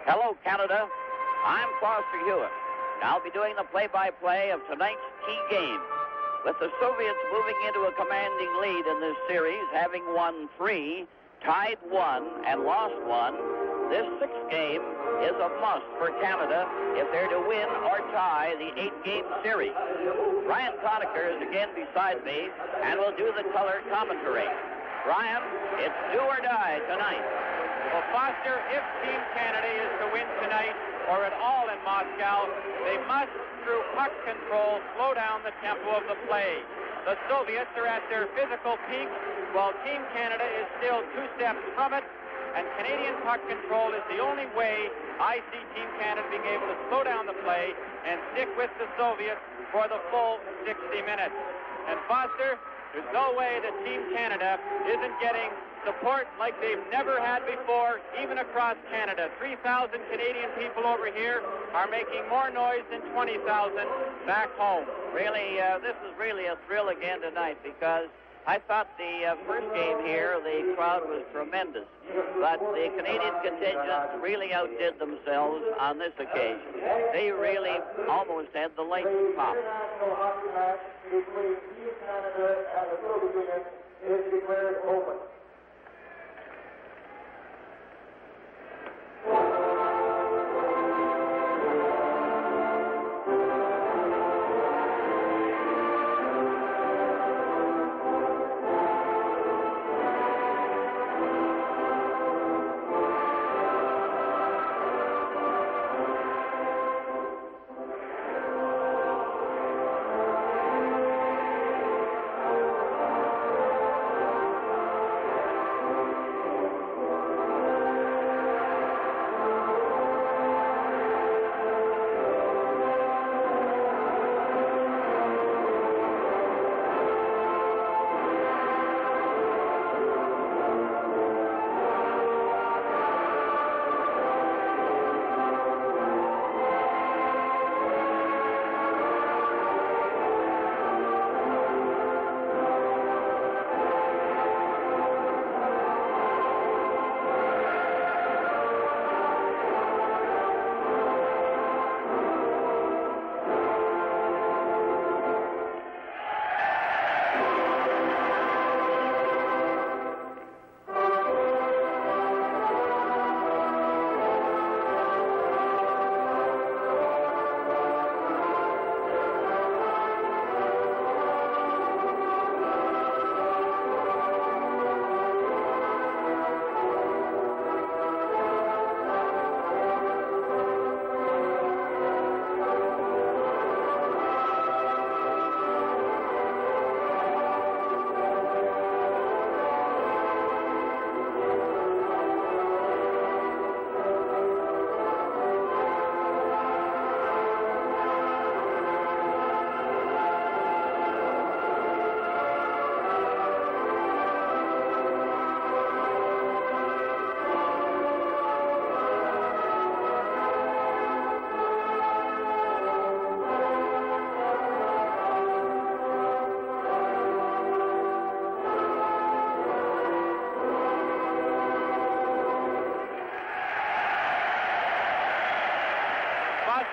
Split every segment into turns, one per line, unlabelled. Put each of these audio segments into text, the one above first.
Hello, Canada. I'm Foster Hewitt, and I'll be doing the play-by-play of tonight's key game. With the Soviets moving into a commanding lead in this series, having won 3, tied 1, and lost 1, this 6th game is a must for Canada if they're to win or tie the 8-game series. Brian Conacher is again beside me and will do the color commentary. Brian, it's do or die tonight.
Well, Foster, if Team Canada is to win tonight or at all in Moscow, they must, through puck control, slow down the tempo of the play. The Soviets are at their physical peak, while Team Canada is still 2 steps from it, and Canadian puck control is the only way I see Team Canada being able to slow down the play and stick with the Soviets for the full 60 minutes. And Foster, there's no way that Team Canada isn't getting support like they've never had before, even across Canada. 3,000 Canadian people over here are making more noise than 20,000 back home.
Really, this is really a thrill again tonight, because I thought the first game here, the crowd was tremendous, but the Canadian contingent really outdid themselves on this occasion. They really almost had the lights pop.
Between Team Canada and the Soviet Union is declared open.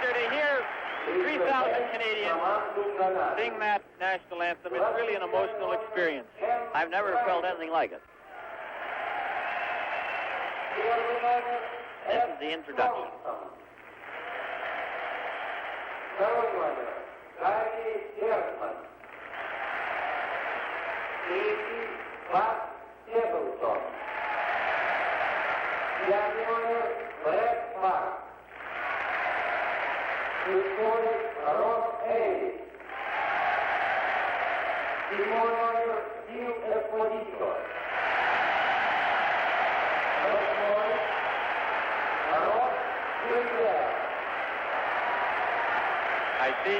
To hear 3,000 Canadians sing that national anthem is really an emotional experience.
I've never felt anything like it. This is the introduction.
I see.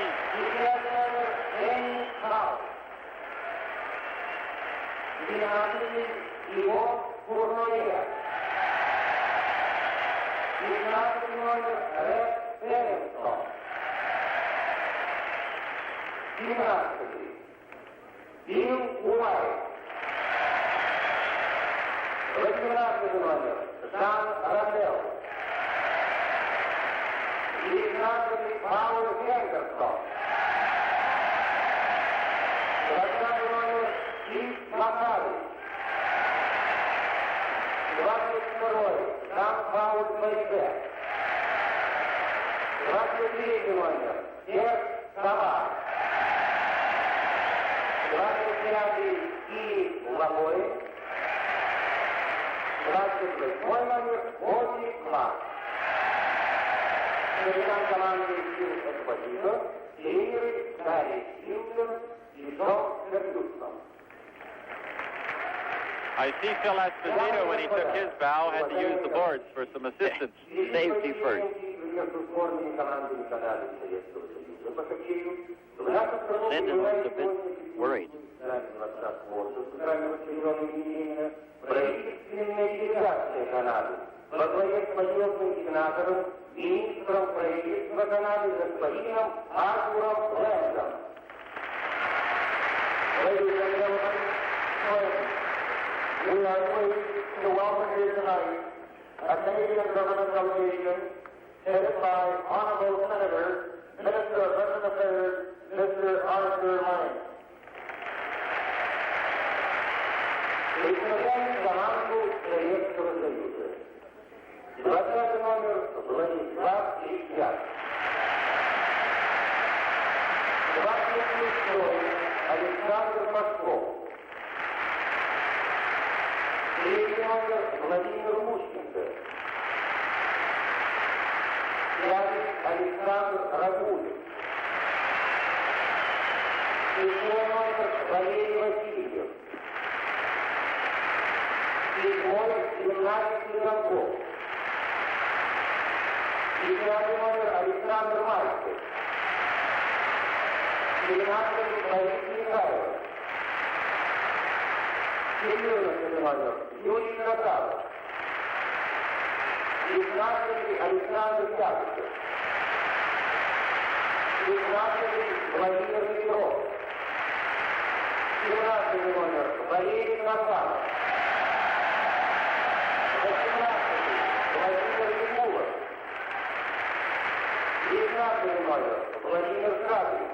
Paul Henderson. Вратарь номер Стив Макарий. 22-й Сан-Пауль Майбек. 23-й номер Серж Савар. 25-й Киев Лавой. 28-й номер Ози Класс. Капитан команды Стив Эспозито, тренеры Гарри Хилтон и Джон Фергюсон.
I see Phil Esposito, when he took his bow, had to use the boards for some assistance.
Safety first. Linden was a bit worried.
Во главе с почетным сенатором, министром правительства Канады господином Артуром Лэндом. Ladies and gentlemen, we are pleased to welcome here tonight a Canadian government delegation headed by Honorable Senator, Minister of Veteran Affairs, Mr. Arthur Lane. Представляем команду Советского Союза. 20 номер Владислав Ильяк. 26-й Александр Пашков. 3-й номер Владимир Мущенко. 5-й Александр Рагулин. 7-й номер Валерий Васильев. 7-й 17-й Рогов. 10-й номер Александр Мальцев. 12-й Борис Михайлов. 14-й номер Юрий Наталов. 15-й Александр Якушев. 16-й Владимир Петров. 17-й номер Валерий Назаров. 18-й Владимир Якулов. 19-й номер Владимир Шадрин.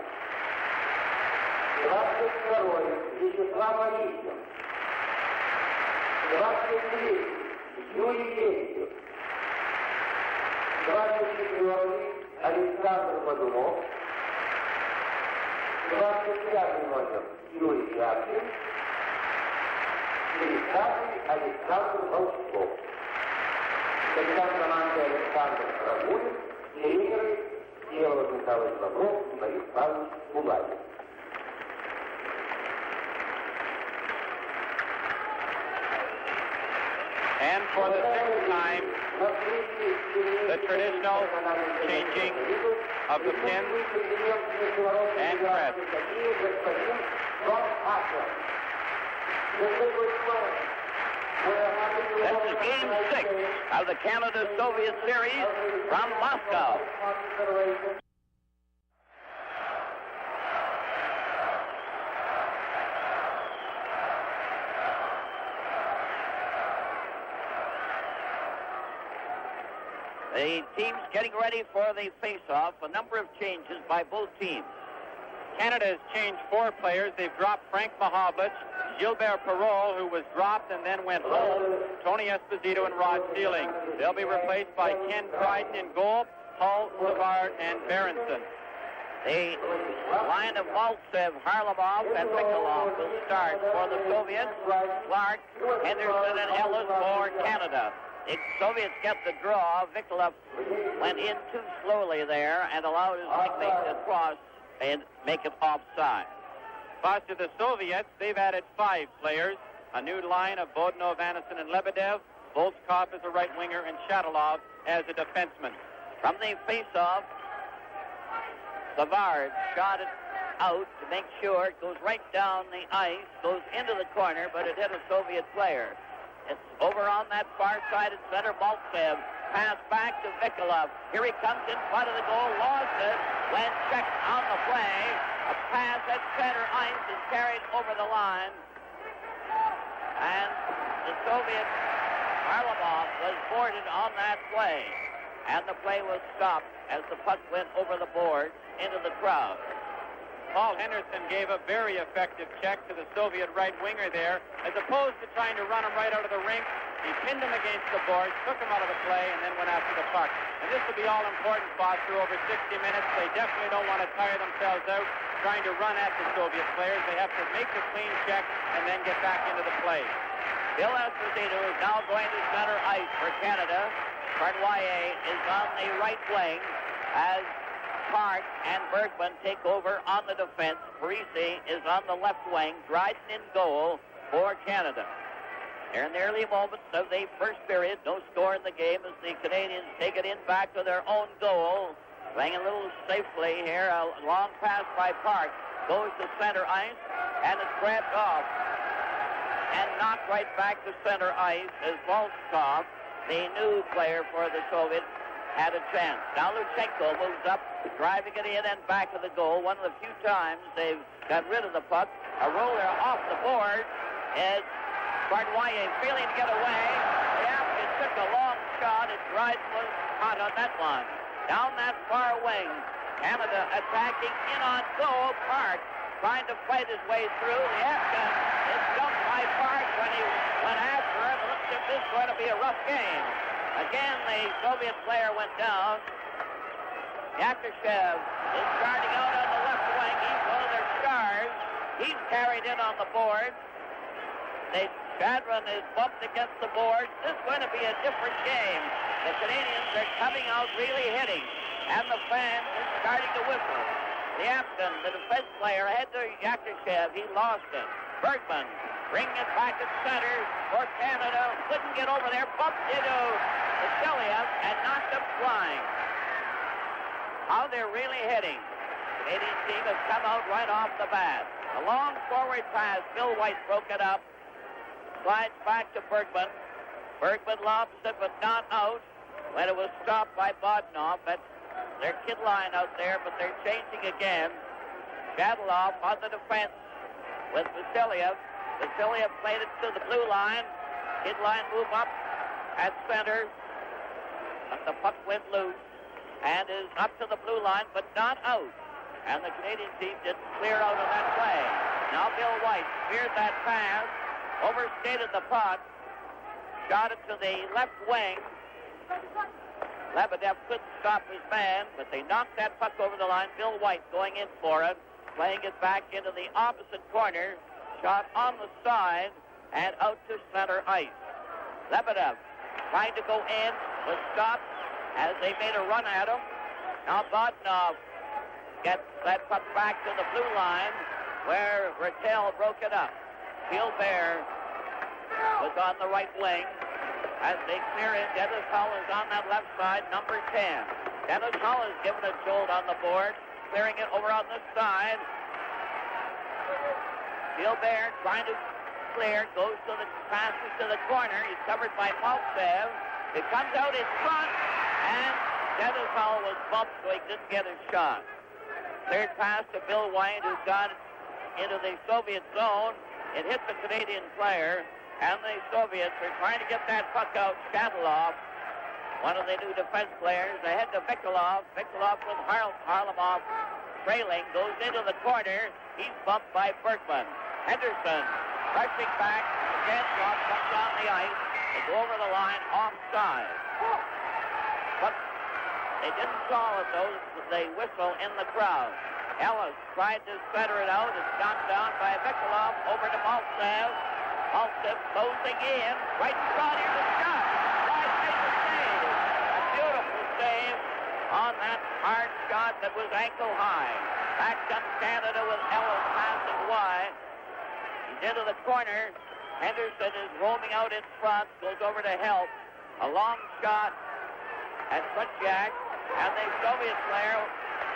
22-й Вячеслав Онищин. 23-й Юрий Лебедев. 24-й Александр Подумов. 25-й номер Юрий Яшин. 30-й Александр Волчков. Капитан команды Александр Рагулин, тренеры Всеволод Михайлович Лавров и Борис Павлович Булавин.
And for the sixth time, the traditional changing of the pins and crest.
This is Game 6 of the Canada-Soviet Series from Moscow. The team's getting ready for the face-off. A number of changes by both teams.
Canada has changed 4 players. They've dropped Frank Mahovlich, Gilbert Perrault, who was dropped and then went home, Tony Esposito, and Rod Sealing. They'll be replaced by Ken Dryden in goal, Hull, Savard, and Berenson.
The line of Maltsev, Harlamov, and Mikulov will start for the Soviets. Clark, Henderson, and Ellis for Canada. The Soviets get the draw. Mikulov went in too slowly there and allowed his teammate to cross and make it offside.
But to the Soviets, they've added 5 players. A new line of Bodnov, Anderson, and Lebedev. Volskov as a right winger and Shatilov as a defenseman.
From the face-off, Savard shot it out to make sure it goes right down the ice, goes into the corner, but it hit a Soviet player. It's over on that far side at center. Maltsev pass back to Mikulov. Here he comes in front of the goal, lost it when checked on the play. A pass at center ice is carried over the line. And the Soviet Harlamov was boarded on that play. and the play was stopped as the puck went over the board into the crowd.
Paul Henderson gave a very effective check to the Soviet right winger there. As opposed to trying to run him right out of the rink, he pinned him against the board, took him out of the play, and then went after the puck. And this will be all important, Foster, over 60 minutes. They definitely don't want to tire themselves out trying to run at the Soviet players. They have to make the clean check and then get back into the play.
Bill Esposito is now going to center ice for Canada. Bardoyer is on the right wing as Park and Bergman take over on the defense. Parisi is on the left wing. Dryden in goal for Canada. They're in the early moments of the first period. No score in the game as the Canadians take it in back to their own goal. Playing a little safely here. A long pass by Park. Goes to center ice and it's grabbed off and knocked right back to center ice as Volskov, the new player for the Soviets, had a chance. Now Luzhniki moves up, driving it in and back of the goal. One of the few times they've got rid of the puck. A roller off the board as Bardoyer failing to get away. It took a long shot and Dryden was caught on that one. Down that far wing, Canada attacking in on goal. Park trying to fight his way through. The Afghan is jumped by Park when he went after him. It looks like this is going to be a rough game. Again, the Soviet player went down. Yakushev is starting out on the left wing. He's one of their stars. He's carried in on the board. Shadron is bumped against the board. This is going to be a different game. The Canadians are coming out really hitting, and the fans are starting to whistle. The Afghan, the defense player, ahead to Yakushev. He lost it. Bergman bringing it back at center for Canada. Couldn't get over there. Bumped into Vasiliev and knocked him flying. How they're really hitting. The Canadian team has come out right off the bat. A long forward pass. Bill White broke it up. Slides back to Bergman. Bergman lobs it, but not out. When it was stopped by Bodnov. That's their kid line out there, but they're changing again. Shadloff on the defense with Vasiliev. Vasiliev played it to the blue line. Kid line move up at center. But the puck went loose and is up to the blue line, but not out. And the Canadian team didn't clear out of that play. Now Bill White speared that pass, overskated the puck, shot it to the left wing. Lebedev couldn't stop his man, but they knocked that puck over the line. Bill White going in for it, playing it back into the opposite corner. Shot on the side and out to center ice. Lebedev trying to go in, was stopped as they made a run at him. Now Bodnov gets that puck back to the blue line where Rattel broke it up. Gilbert was on the right wing. As they clear in, Dennis Hull is on that left side, number 10. Dennis Hull is given a jolt on the board, clearing it over on this side. Gilbert trying to clear, goes to the passes to the corner. He's covered by Maltsev. It comes out in front, and Dennis Hull was bumped, so he didn't get his shot. Cleared pass to Bill White, who got into the Soviet zone. It hit the Canadian player. And the Soviets are trying to get that puck out. Shadloff, one of the new defense players, ahead to Vikolov. Vikolov with Harlamov trailing, goes into the corner. He's bumped by Bergman. Henderson rushing back. Again, comes on the ice. They go over the line offside. But they didn't call it, though. They whistle in the crowd. Ellis tried to center it out. It's knocked down by Vikolov over to Maltsev. Maltsev closing in. Right in front, here's a shot. Right, made the save. A beautiful save on that hard shot that was ankle high. Back comes Canada with Ellis passing wide. He's into the corner. Henderson is roaming out in front. Goes over to help. A long shot at Kutchak. And the Soviet player,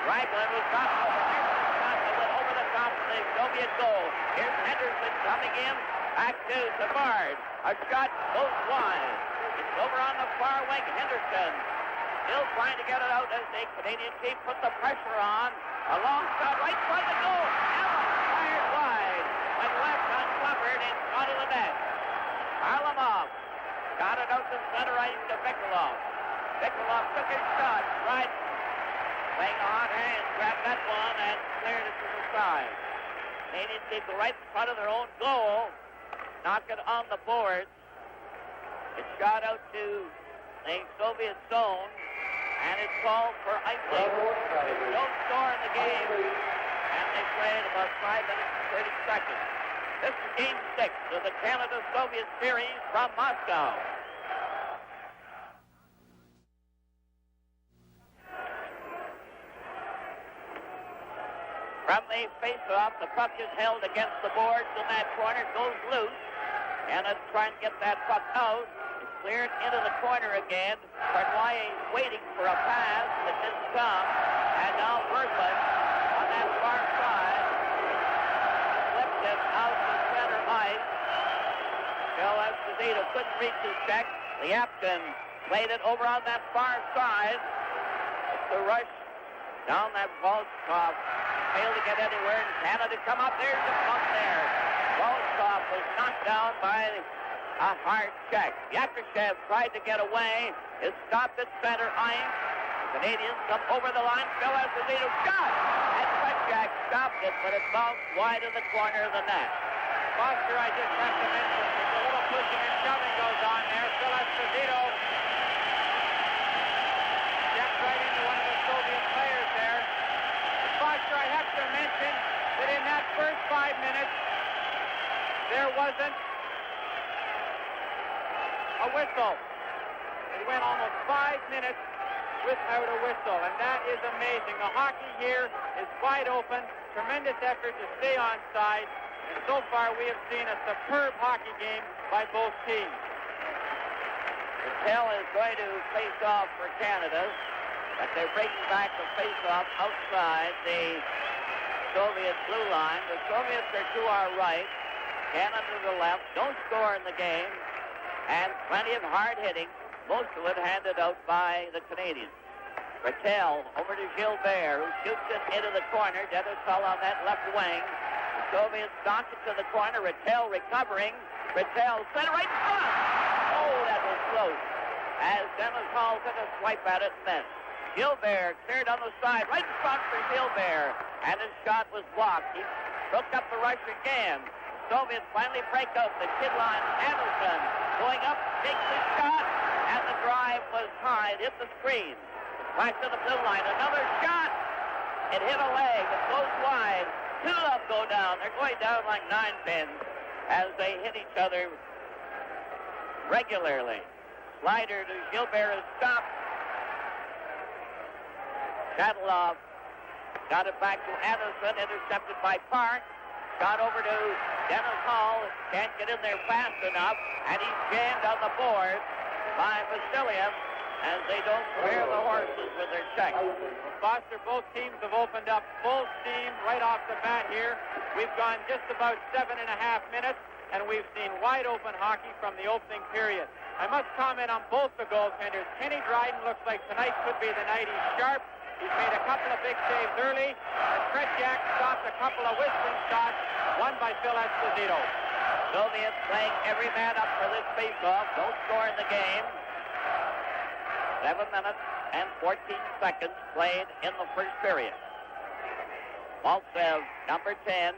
Raglan, was knocked over. Here's the shot that went over the top of the Soviet goal. Here's Henderson coming in. Back to Savard. A shot goes wide. It's over on the far wing. Henderson still trying to get it out as the Canadian team put the pressure on. A long shot right in front of the goal. Allen fired wide. Went left uncovered in front of the net. Harlamov got it out to center ice to Vikolov. Nikolov took his shot. Right. Playing a hot hand. Grabbed that one and cleared it to the side. Canadians did go right in front of their own goal. Knock it on the boards. It's shot out to the Soviet zone. And it's called for icing. No score in the game. And they played about 5 minutes and 30 seconds. This is Game 6 of the Canada-Soviet series from Moscow. From the face-off, the puck is held against the boards in that corner, goes loose. And it's trying to get that puck out. It's cleared into the corner again. Benoit is waiting for a pass that didn't come. And now Berglund on that far side flipped it out to center ice. Bill Esposito couldn't reach his check. Lyapkin played it over on that far side. It's the rush down that Volkov. Failed to get anywhere, and Canada come up. There's a bump there. Volkov was knocked down by a hard check. Yakushev tried to get away. It stopped at center ice. The Canadians come over the line. Phil Esposito shot. And Fredjack stopped it, but it bounced wide in the corner of the net.
Foster, I just have to mention, there's a little pushing and shoving goes on there. Phil Esposito stepped right into one of the Soviet players there. Foster, I have to mention that in that first 5 minutes, there wasn't a whistle. It went almost 5 minutes without a whistle, and that is amazing. The hockey here is wide open, tremendous effort to stay on side, and so far we have seen a superb hockey game by both teams.
Patel is going to face off for Canada, but they're breaking back the face-off outside the Soviet blue line. The Soviets are to our right, Canada to the left. No score in the game, and plenty of hard hitting. Most of it handed out by the Canadians. Patel over to Gilbert, who shoots it into the corner. Dennis Hull on that left wing. The Soviets knock it to the corner. Patel recovering. Patel center right in front. Oh, that was close. As Dennis Hull took a swipe at it and missed. Gilbert cleared on the side, right in front for Gilbert, and his shot was blocked. He took up the rush again. The Soviets finally break out the kid line. Anderson going up, takes the shot, and the drive was high. It hit the screen. Flash to the blue line, another shot. It hit a leg. It goes wide. Two of them go down. They're going down like 9 pins as they hit each other regularly. Slider to Gilbert is stopped. Shadlov got it back to Anderson, intercepted by Park. Got over to Dennis Hall, can't get in there fast enough, and he's jammed on the board by Vasiliev as they don't clear the horses with their check.
Foster, both teams have opened up full steam right off the bat here. We've gone just about 7.5 minutes, and we've seen wide open hockey from the opening period. I must comment on both the goaltenders. Kenny Dryden looks like tonight could be the night. He's sharp. He's made a couple of big saves early, and Fred Jack stopped a couple of whistling shots, one by Phil Esposito.
Soviets playing every man up for this face-off. No score in the game. 7 minutes and 14 seconds played in the first period. Maltsev, number 10.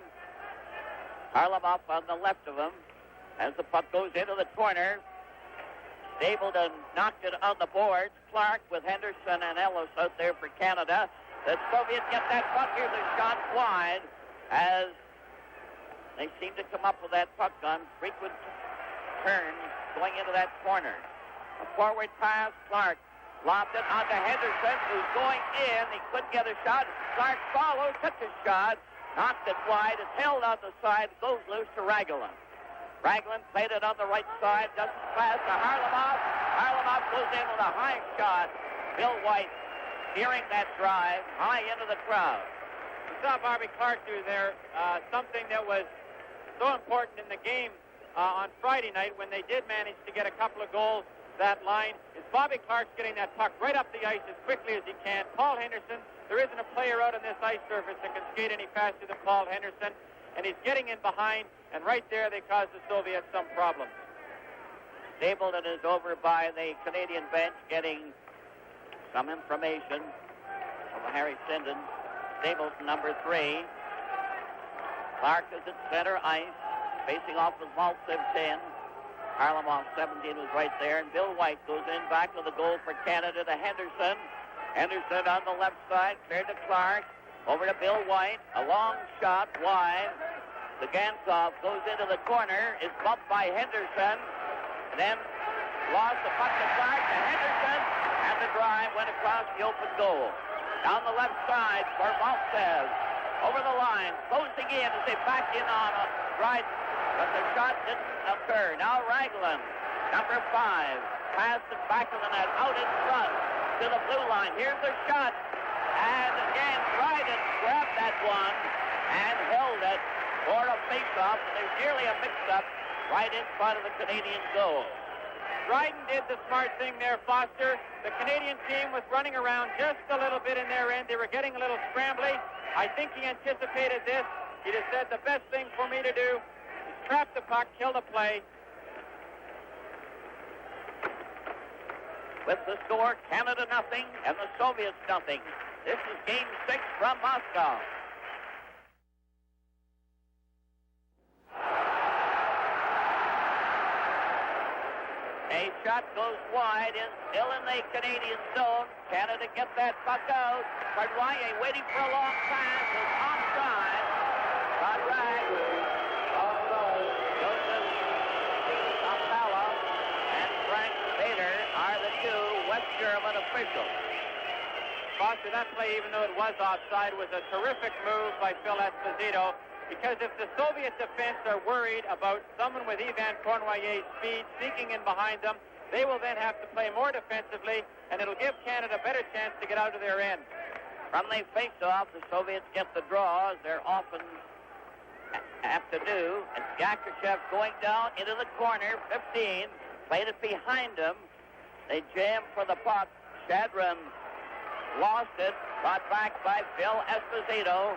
Harlamov on the left of him as the puck goes into the corner. Stapleton knocked it on the boards. Clark with Henderson and Ellis out there for Canada. The Soviets get that puck. Here's a shot wide as they seem to come up with that puck on frequent turns going into that corner. A forward pass. Clark lobbed it onto Henderson, who's going in. He couldn't get a shot. Clark followed, took a shot, knocked it wide. It's held on the side, goes loose to Raglan. Raglan played it on the right side, doesn't pass to Harlamov. Harlamov goes in with a high shot. Bill White steering that drive high into the crowd.
We saw Bobby Clark do there something that was so important in the game on Friday night when they did manage to get a couple of goals. That line is Bobby Clark's getting that puck right up the ice as quickly as he can. Paul Henderson, there isn't a player out on this ice surface that can skate any faster than Paul Henderson, and he's getting in behind, and right there they caused the Soviets some problems.
Stapleton is over by the Canadian bench getting Some information from Harry Sinden. Stapleton, number 3. Clark is at center ice, facing off with Maltsev 10. Harlamov 17 was right there, and Bill White goes in back to the goal for Canada to Henderson. Henderson on the left side, cleared to Clark. Over to Bill White, a long shot wide. The Gansov goes into the corner, is bumped by Henderson, and then lost the puck to Clark to Henderson, and the drive went across the open goal. Down the left side for Maltsev. Over the line, closing in as they backed in on Dryden, but the shot didn't occur. Now Raglan, number 5, passed it back to the net, out in front to the blue line. Here's the shot, and again Dryden grabbed that one and held it for a face-off. There's nearly a mix-up right in front of the Canadian goal.
Dryden did the smart thing there, Foster. The Canadian team was running around just a little bit in their end. They were getting a little scrambly. I think he anticipated this. He just said, the best thing for me to do is trap the puck, kill the play.
With the score, Canada nothing and the Soviets nothing. This is Game 6 from Moscow. A shot goes wide, and still in the Canadian zone. Canada get that puck out. Cardroyer waiting for a long pass is offside. Conrad, Joseph Zampala, and Frank Bader are the two West German officials.
Foster, that play, even though it was offside, was a terrific move by Phil Esposito, because if the Soviet defense are worried about someone with Ivan Cournoyer's speed sneaking in behind them, they will then have to play more defensively, and it'll give Canada a better chance to get out of their end.
From the face-off, the Soviets get the draw, as they're often have to do. And Yakushev going down into the corner, 15, played it behind him. They jam for the puck. Shadron lost it, brought back by Phil Esposito.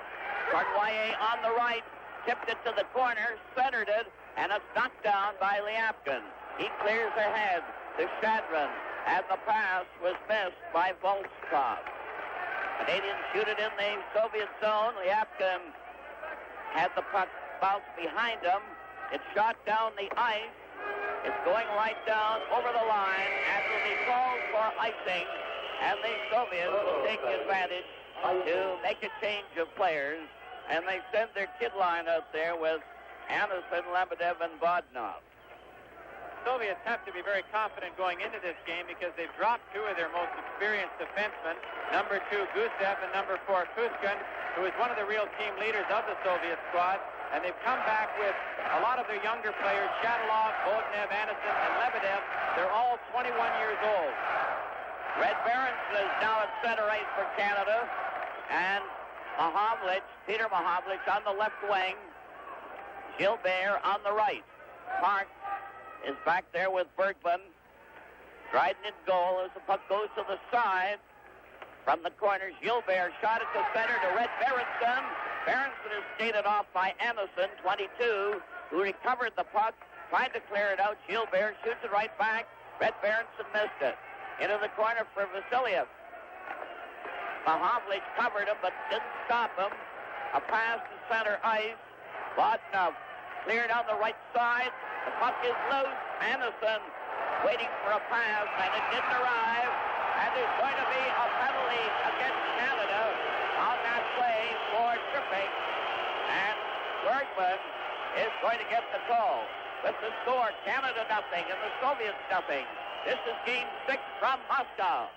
Cournoyer on the right, tipped it to the corner, centered it, and it's knocked down by Lyapkin. He clears ahead to Shadron, and the pass was missed by Volskov. Canadians shoot it in the Soviet zone. Lyapkin had the puck bounce behind him. It's shot down the ice. It's going right down over the line, and will be called for icing, and the Soviets will take advantage to make a change of players, and they send their kid line out there with Anderson, Lebedev, and Bodnov.
Soviets have to be very confident going into this game because they've dropped two of their most experienced defensemen, number 2 Gusev and number 4 Kuskin, who is one of the real team leaders of the Soviet squad, and they've come back with a lot of their younger players, Shadalov, Bodnev, Anderson, and Lebedev. They're all 21 years old.
Red Berenson is now at center ice for Canada, and Peter Mahovlich on the left wing, Gilbert on the right. Park is back there with Bergman. Dryden in goal as the puck goes to the side. From the corner, Gilbert shot it to center to Red Berenson. Berenson is skated off by Anderson, 22, who recovered the puck, tried to clear it out. Gilbert shoots it right back. Red Berenson missed it. Into the corner for Vasiliev. Mahovlich covered him, but didn't stop him. A pass to center ice. Bodnov cleared on the right side. The puck is loose. Anderson waiting for a pass, and it didn't arrive. And there's going to be a penalty against Canada on that play for tripping. And Bergman is going to get the call. With the score, Canada nothing and the Soviets nothing. This is Game 6 from Moscow.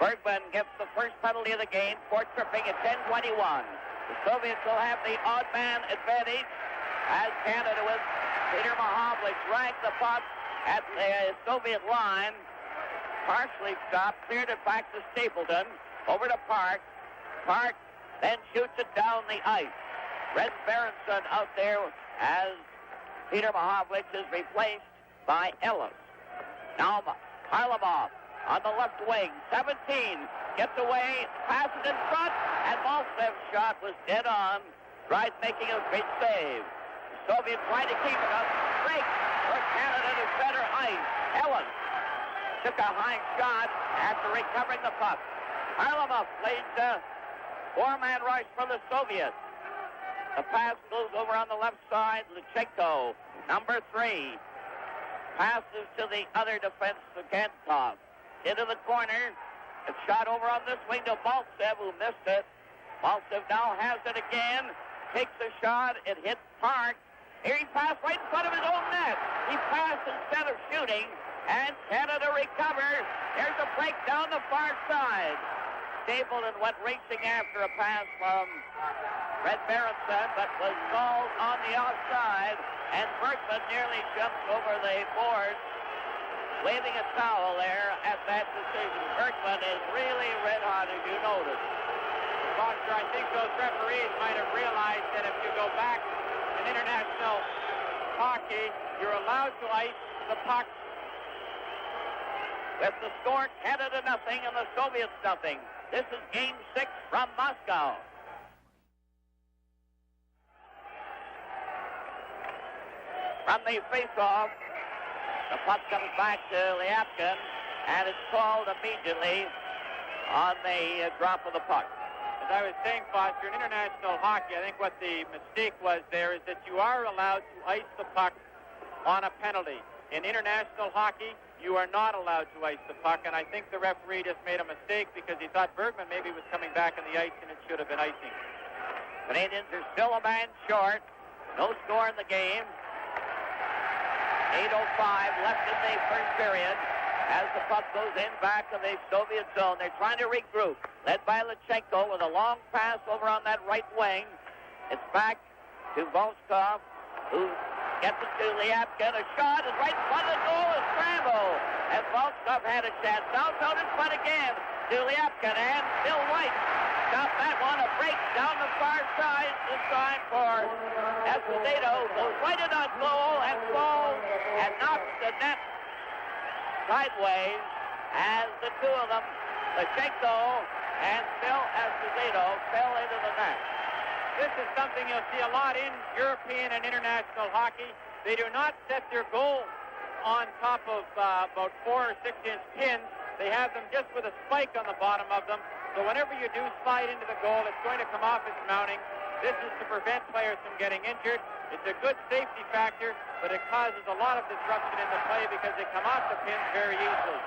Bergman gets the first penalty of the game for tripping at 10:21. The Soviets will have the odd man advantage as Canada with Peter Mahovlich dragged the puck at the Soviet line. Partially stopped, cleared it back to Stapleton, over to Park. Park then shoots it down the ice. Red Berenson out there as Peter Mahovlich is replaced by Ellis. Now Harlamov on the left wing, 17, gets away, passes in front, and Maltsev's shot was dead on. Dryden making a great save. The Soviets trying to keep it up. Break for Canada to center ice. Ellen took a high shot after recovering the puck. Harlamov plays the four-man rush for the Soviets. The pass goes over on the left side. Luzhniki, number 3, passes to the other defense, Gantov. Into the corner. A shot over on this wing to Maltsev, who missed it. Maltsev now has it again. Takes a shot. It hits Park. Here he passed right in front of his own net. He passed instead of shooting. And Canada recovers. There's a break down the far side. Stapleton went racing after a pass from Red Berenson, but was called on the outside. And Berkman nearly jumped over the boards, waving a towel there at that decision. Berkman is really red hot, as you noticed.
Foster, I think those referees might have realized that if you go back in international hockey, you're allowed to ice the puck.
With the score, Canada nothing and the Soviets nothing. This is Game 6 from Moscow. From the face-off, the puck comes back to Lyapkin, and it's called immediately on the drop of the puck.
As I was saying, Foster, in international hockey, I think what the mistake was there is that you are allowed to ice the puck on a penalty. In international hockey, you are not allowed to ice the puck, and I think the referee just made a mistake because he thought Bergman maybe was coming back on the ice and it should have been icing.
Canadians are still a man short. No score in the game. 8:05 left in the first period as the puck goes in back of the Soviet zone. They're trying to regroup. Led by Luzhniki with a long pass over on that right wing. It's back to Volskov, who gets it to Lyapkin. A shot is right in front of the goal. A scramble. And Volskov had a chance. Now it's out in front again to Lyapkin. And Bill White stopped that one. A break down the far side. This time for Esposito. Goes right in on goal and falls and knocks the net sideways as the two of them, Luzhniki and Bill Esposito, fell into the net.
This is something you'll see a lot in European and international hockey. They do not set their goal on top of about 4 or 6 inch pins. They have them just with a spike on the bottom of them. So whenever you do slide into the goal, it's going to come off its mounting. This is to prevent players from getting injured. It's a good safety factor, but it causes a lot of disruption in the play because they come off the pins very easily.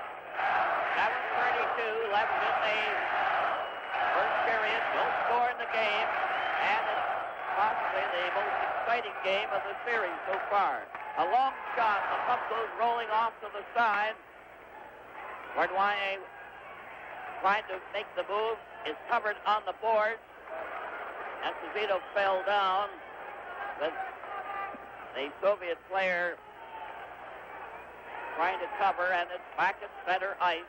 7:32 left in the first period. No score in the game. And it's possibly the most exciting game of the series so far. A long shot. The puck goes rolling off to the side. Cordwaye trying to make the move. Is covered on the boards. Esposito fell down. With the Soviet player trying to cover, and it's back at center ice.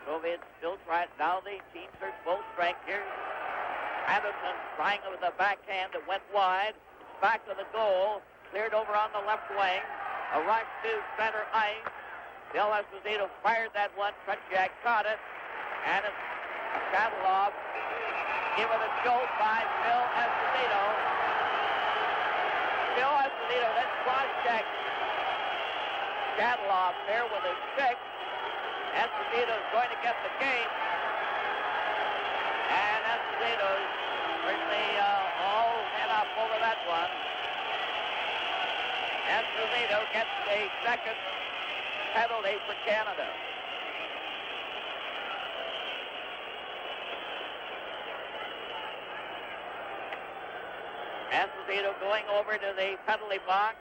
Soviets still trying. Now the teams are full strength here. Anderson trying with the backhand that went wide. It's back to the goal. Cleared over on the left wing. A rush to center ice. Bill Esposito fired that one. Tretiak caught it. And it's Shadlov given a jolt by Bill Esposito. Bill Esposito then cross-check Shadlov there with a stick. Esposito is going to get the game. And Esposito's certainly all head up over that one. Esposito gets the second penalty for Canada. Esposito going over to the penalty box.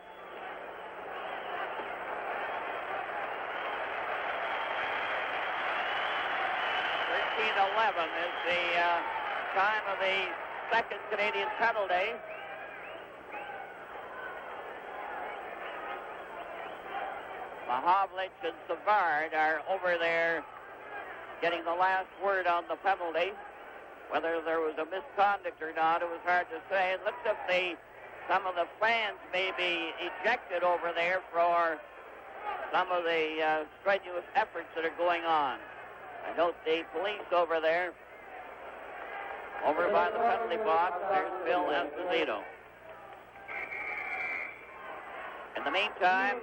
.11 is the time of the second Canadian penalty. Mahovlich and Savard are over there getting the last word on the penalty. Whether there was a misconduct or not, it was hard to say. It looks as if some of the fans may be ejected over there for some of the strenuous efforts that are going on. I note the police over there, over by the penalty box. There's Bill Esposito. And the meantime,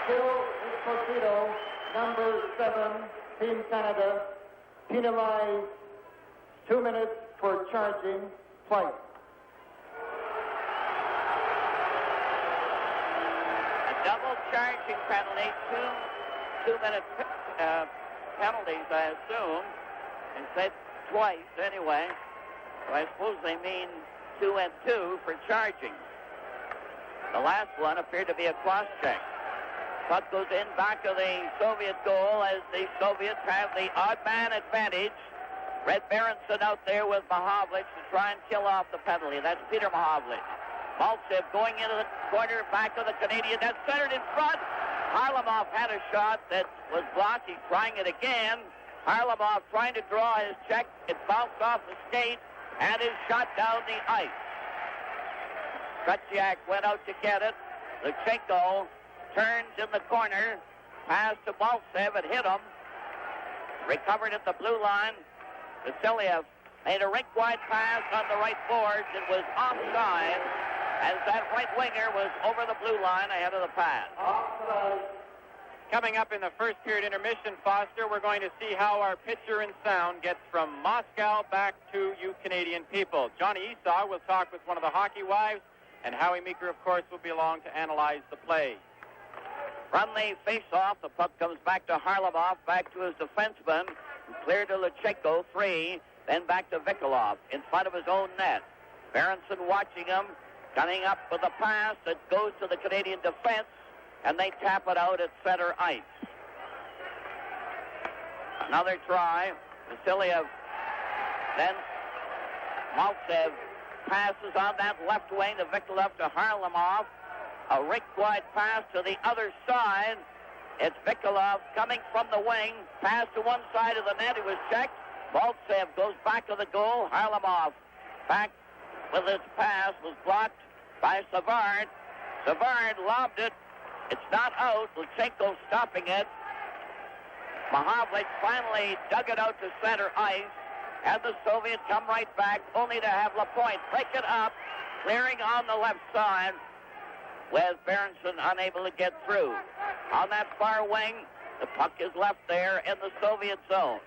Still Esposito, number 7, Team Canada, penalized 2 minutes for charging twice.
a double charging penalty, two-minute penalties, I assume, and said twice anyway. So I suppose they mean 2 and 2 for charging. The last one appeared to be a cross-check. Puck goes in back of the Soviet goal as the Soviets have the odd man advantage. Red Berenson out there with Mahovlich to try and kill off the penalty. That's Peter Mahovlich. Maltsev going into the corner back of the Canadian. That's centered in front. Harlamov had a shot that was blocked. He's trying it again. Harlamov trying to draw his check. It bounced off the skate and is shot down the ice. Tretiak went out to get it. Luzhniki turns in the corner. Pass to Maltsev. It hit him. Recovered at the blue line. Vasiliev made a rink-wide pass on the right boards. It was offside as that right winger was over the blue line ahead of the pass.
Coming up in the first period intermission, Foster, we're going to see how our picture and sound gets from Moscow back to you Canadian people. Johnny Esau will talk with one of the hockey wives, and Howie Meeker, of course, will be along to analyze the play.
From the face-off, the puck comes back to Harlamov, back to his defenseman, cleared to Luzhniki, 3, then back to Vikolov in front of his own net. Berenson watching him, coming up with a pass that goes to the Canadian defense, and they tap it out at center ice. Another try. Vasiliev, then Maltsev passes on that left wing to Vikolov to Harlamov. A rink-wide pass to the other side. It's Vikolov coming from the wing. Pass to one side of the net. It was checked. Maltsev goes back to the goal. Harlamov back with his pass. Was blocked by Savard. Savard lobbed it. It's not out. Luzhniki stopping it. Mahovlich finally dug it out to center ice. And the Soviets come right back, only to have Lapointe break it up, clearing on the left side, with Berenson unable to get through. On that far wing, the puck is left there in the Soviet zone.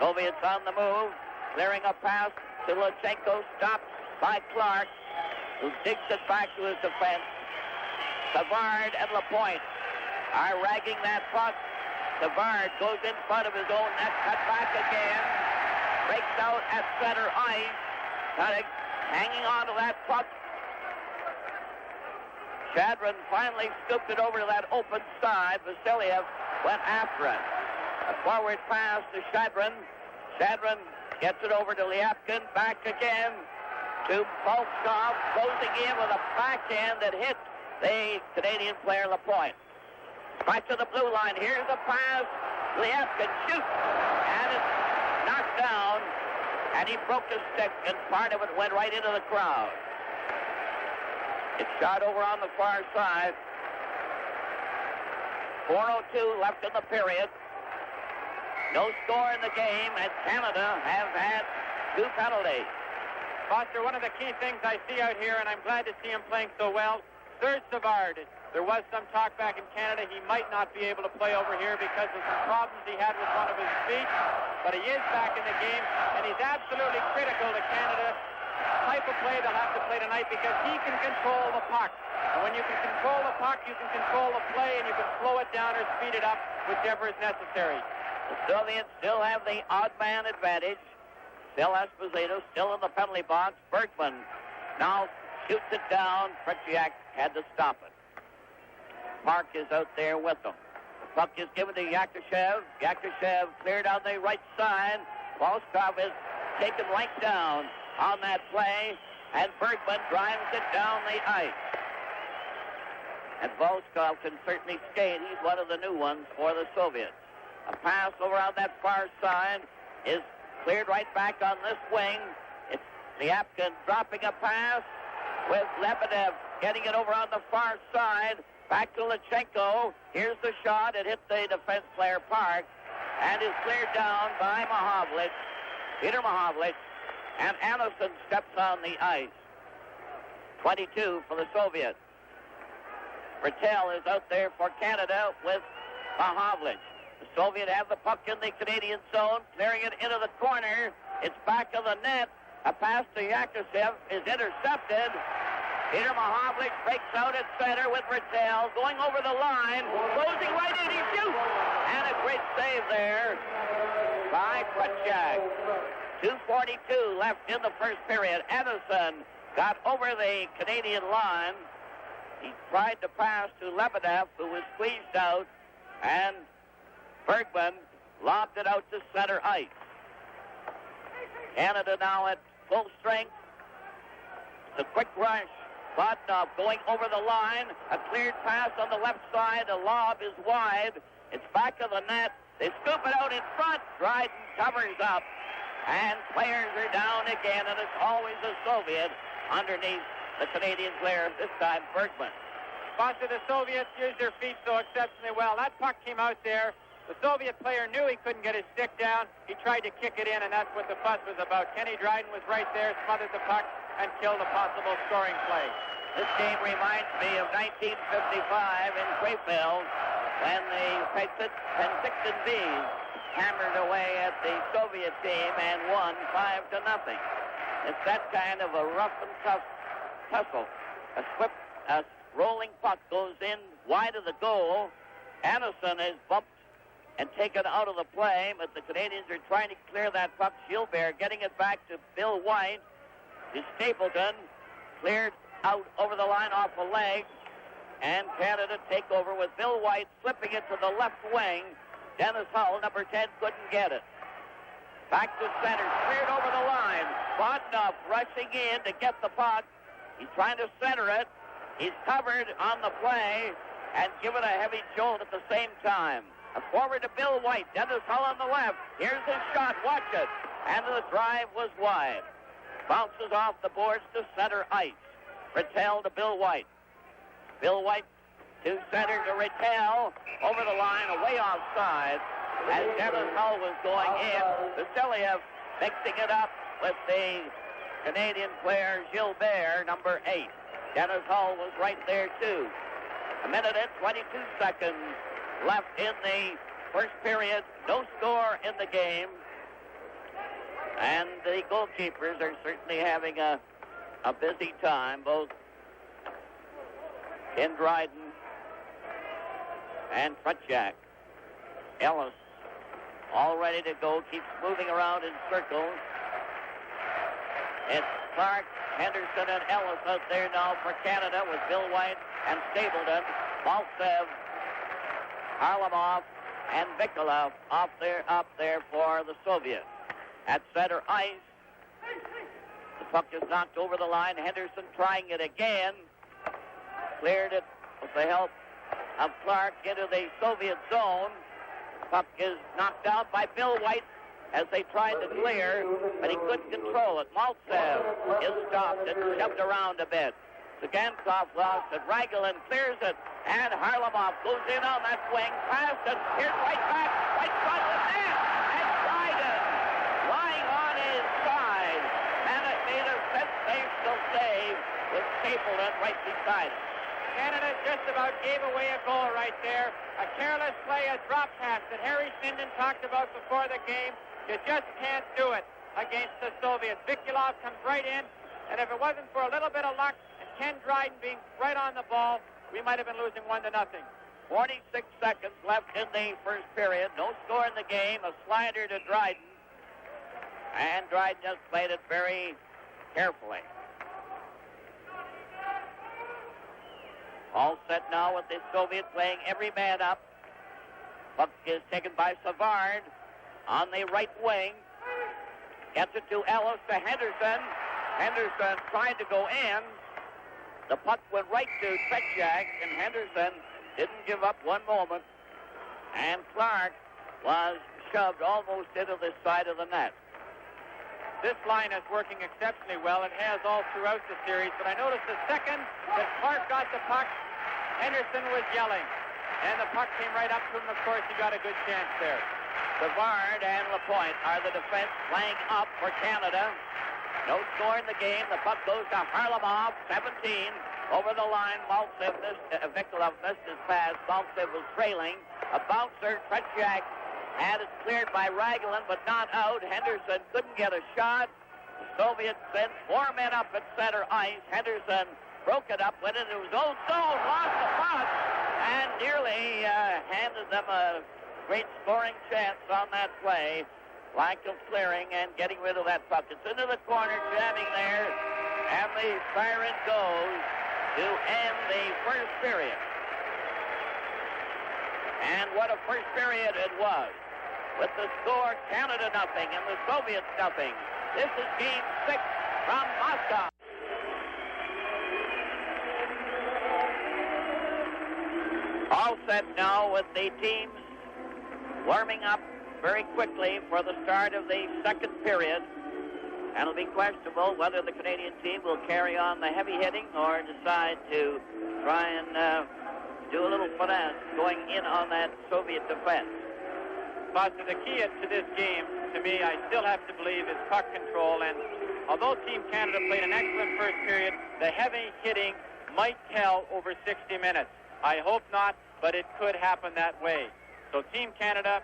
Soviets on the move, clearing a pass to Luzhniki, stopped by Clark, who digs it back to his defense. Savard and Lapointe are ragging that puck. Savard goes in front of his own net, cut back again, breaks out at center ice, hanging on to that puck. Shadron finally scooped it over to that open side. Vasiliev went after it. A forward pass to Shadron. Shadron gets it over to Lyapkin. Back again to Volkov, closing in with a backhand that hit the Canadian player Lapointe. Back to the blue line. Here's the pass. Lyapkin shoots, and it's knocked down, and he broke his stick, and part of it went right into the crowd. It's shot over on the far side. 4:02 left in the period. No score in the game, and Canada have had 2 penalties.
Foster, one of the key things I see out here, and I'm glad to see him playing so well, Serge Savard. There was some talk back in Canada he might not be able to play over here because of some problems he had with one of his feet, but he is back in the game, and he's absolutely critical to Canada. Type of play they'll have to play tonight because he can control the puck. And when you can control the puck, you can control the play, and you can slow it down or speed it up, whichever is necessary.
The Soviets still have the odd man advantage. Still Esposito, still in the penalty box. Bergman now shoots it down. Tretiak had to stop it. Park is out there with them. The puck is given to Yakushev. Yakushev cleared on the right side. Volkov is taken right down on that play, and Bergman drives it down the ice. And Volkov can certainly skate. He's one of the new ones for the Soviets. A pass over on that far side is cleared right back on this wing. It's Lyapkin dropping a pass with Lebedev getting it over on the far side. Back to Luzhniki. Here's the shot. It hit the defense player Park and is cleared down by Peter Mahovlich, and Anderson steps on the ice. 22 for the Soviets. Rattel is out there for Canada with Mahovlich. The Soviets have the puck in the Canadian zone, clearing it into the corner. It's back of the net. A pass to Yakusev is intercepted. Peter Mahovlich breaks out at center with Rattel going over the line, closing right in, he shoots, and a great save there by Fretjak. 2:42 left in the first period. Anderson got over the Canadian line. He tried to pass to Lebedev, who was squeezed out, and Bergman lobbed it out to center ice. Canada now at full strength. The quick rush. Vodnov going over the line. A cleared pass on the left side. The lob is wide. It's back of the net. They scoop it out in front. Dryden covers up. And players are down again, and it's always a Soviet underneath the Canadian player, this time Bergman.
Foster, the Soviets used their feet so exceptionally well. That puck came out there. The Soviet player knew he couldn't get his stick down. He tried to kick it in, and that's what the fuss was about. Kenny Dryden was right there, smothered the puck, and killed a possible scoring play.
This game reminds me of 1955 in Krefeld when the Penticton Bees hammered away at the Soviet team and won 5-0. It's that kind of a rough and tough tussle. A rolling puck goes in wide of the goal. Anderson is bumped and taken out of the play, but the Canadians are trying to clear that puck. Gilbert getting it back to Bill White. To Stapleton, cleared out over the line off a leg, and Canada take over with Bill White slipping it to the left wing. Dennis Hull, number 10, couldn't get it. Back to center, cleared over the line. Vodnov rushing in to get the puck. He's trying to center it. He's covered on the play and given a heavy jolt at the same time. A forward to Bill White. Dennis Hull on the left. Here's his shot. Watch it. And the drive was wide. Bounces off the boards to center ice. Rattel to Bill White. Bill White to center to Rattel. Over the line, away offside. As Dennis Hull was going in, Vasiliev mixing it up with the Canadian player Gilbert, number 8. Dennis Hull was right there, too. 1 minute and 22 seconds left in the first period. No score in the game. And the goalkeepers are certainly having a busy time. Both Ken Dryden and Fretjak. Ellis, all ready to go, keeps moving around in circles. It's Clark, Henderson, and Ellis out there now for Canada with Bill White and Stapleton. Maltsev, Harlamov, and Vikolov up there for the Soviets. At center ice, the puck is knocked over the line. Henderson trying it again. Cleared it with the help of Clark into the Soviet zone. Puck is knocked out by Bill White as they tried to clear, but he couldn't control it. Maltsev is stopped and shoved around a bit. Zagankov lost it. Ragulin clears it, and Harlamov goes in on that wing, past it. Here's right back, right front of the net, and Dryden lying on his side, and it made a sensational save with Stapleton right beside him.
Canada just about gave away a goal right there. A careless play, a drop pass that Harry Sinden talked about before the game. You just can't do it against the Soviets. Vikolov comes right in, and if it wasn't for a little bit of luck and Ken Dryden being right on the ball, we might have been losing 1-0.
46 seconds left in the first period. No score in the game. A slider to Dryden. And Dryden just played it very carefully. All set now with the Soviets playing every man up. Puck is taken by Savard on the right wing. Gets it to Ellis to Henderson. Henderson tried to go in. The puck went right to Fretjak, and Henderson didn't give up one moment. And Clark was shoved almost into the side of the net.
This line is working exceptionally well. It has all throughout the series, but I noticed the second that Clark got the puck, Henderson was yelling. And the puck came right up to him. Of course, he got a good chance there.
Savard and Lapointe are the defense playing up for Canada. No score in the game. The puck goes to Harlamov, 17. Over the line, Mikulov missed his pass. Maltsev was trailing. A bouncer, Tretiak had it cleared by Raglan, but not out. Henderson couldn't get a shot. The Soviets sent 4 men up at center ice. Henderson broke it up, went into his own zone, lost the puck, and nearly handed them a great scoring chance on that play. Lack of clearing and getting rid of that puck. It's into the corner, jamming there, and the siren goes to end the first period. And what a first period it was. With the score, Canada nothing and the Soviets nothing. This is Game 6 from Moscow. All set now with the teams warming up very quickly for the start of the second period. And it'll be questionable whether the Canadian team will carry on the heavy hitting or decide to try and do a little finesse going in on that Soviet defense.
Foster, the key to this game, to me, I still have to believe, is puck control. And although Team Canada played an excellent first period, the heavy hitting might tell over 60 minutes. I hope not, but it could happen that way. So Team Canada,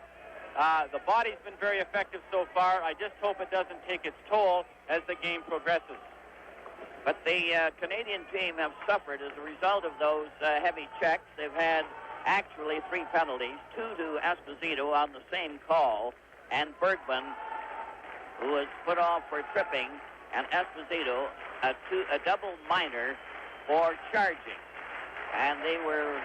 the body's been very effective so far. I just hope it doesn't take its toll as the game progresses.
But the Canadian team have suffered as a result of those heavy checks. They've had actually 3 penalties, 2 to Esposito on the same call, and Bergman, who was put off for tripping, and Esposito, a double minor for charging. And there was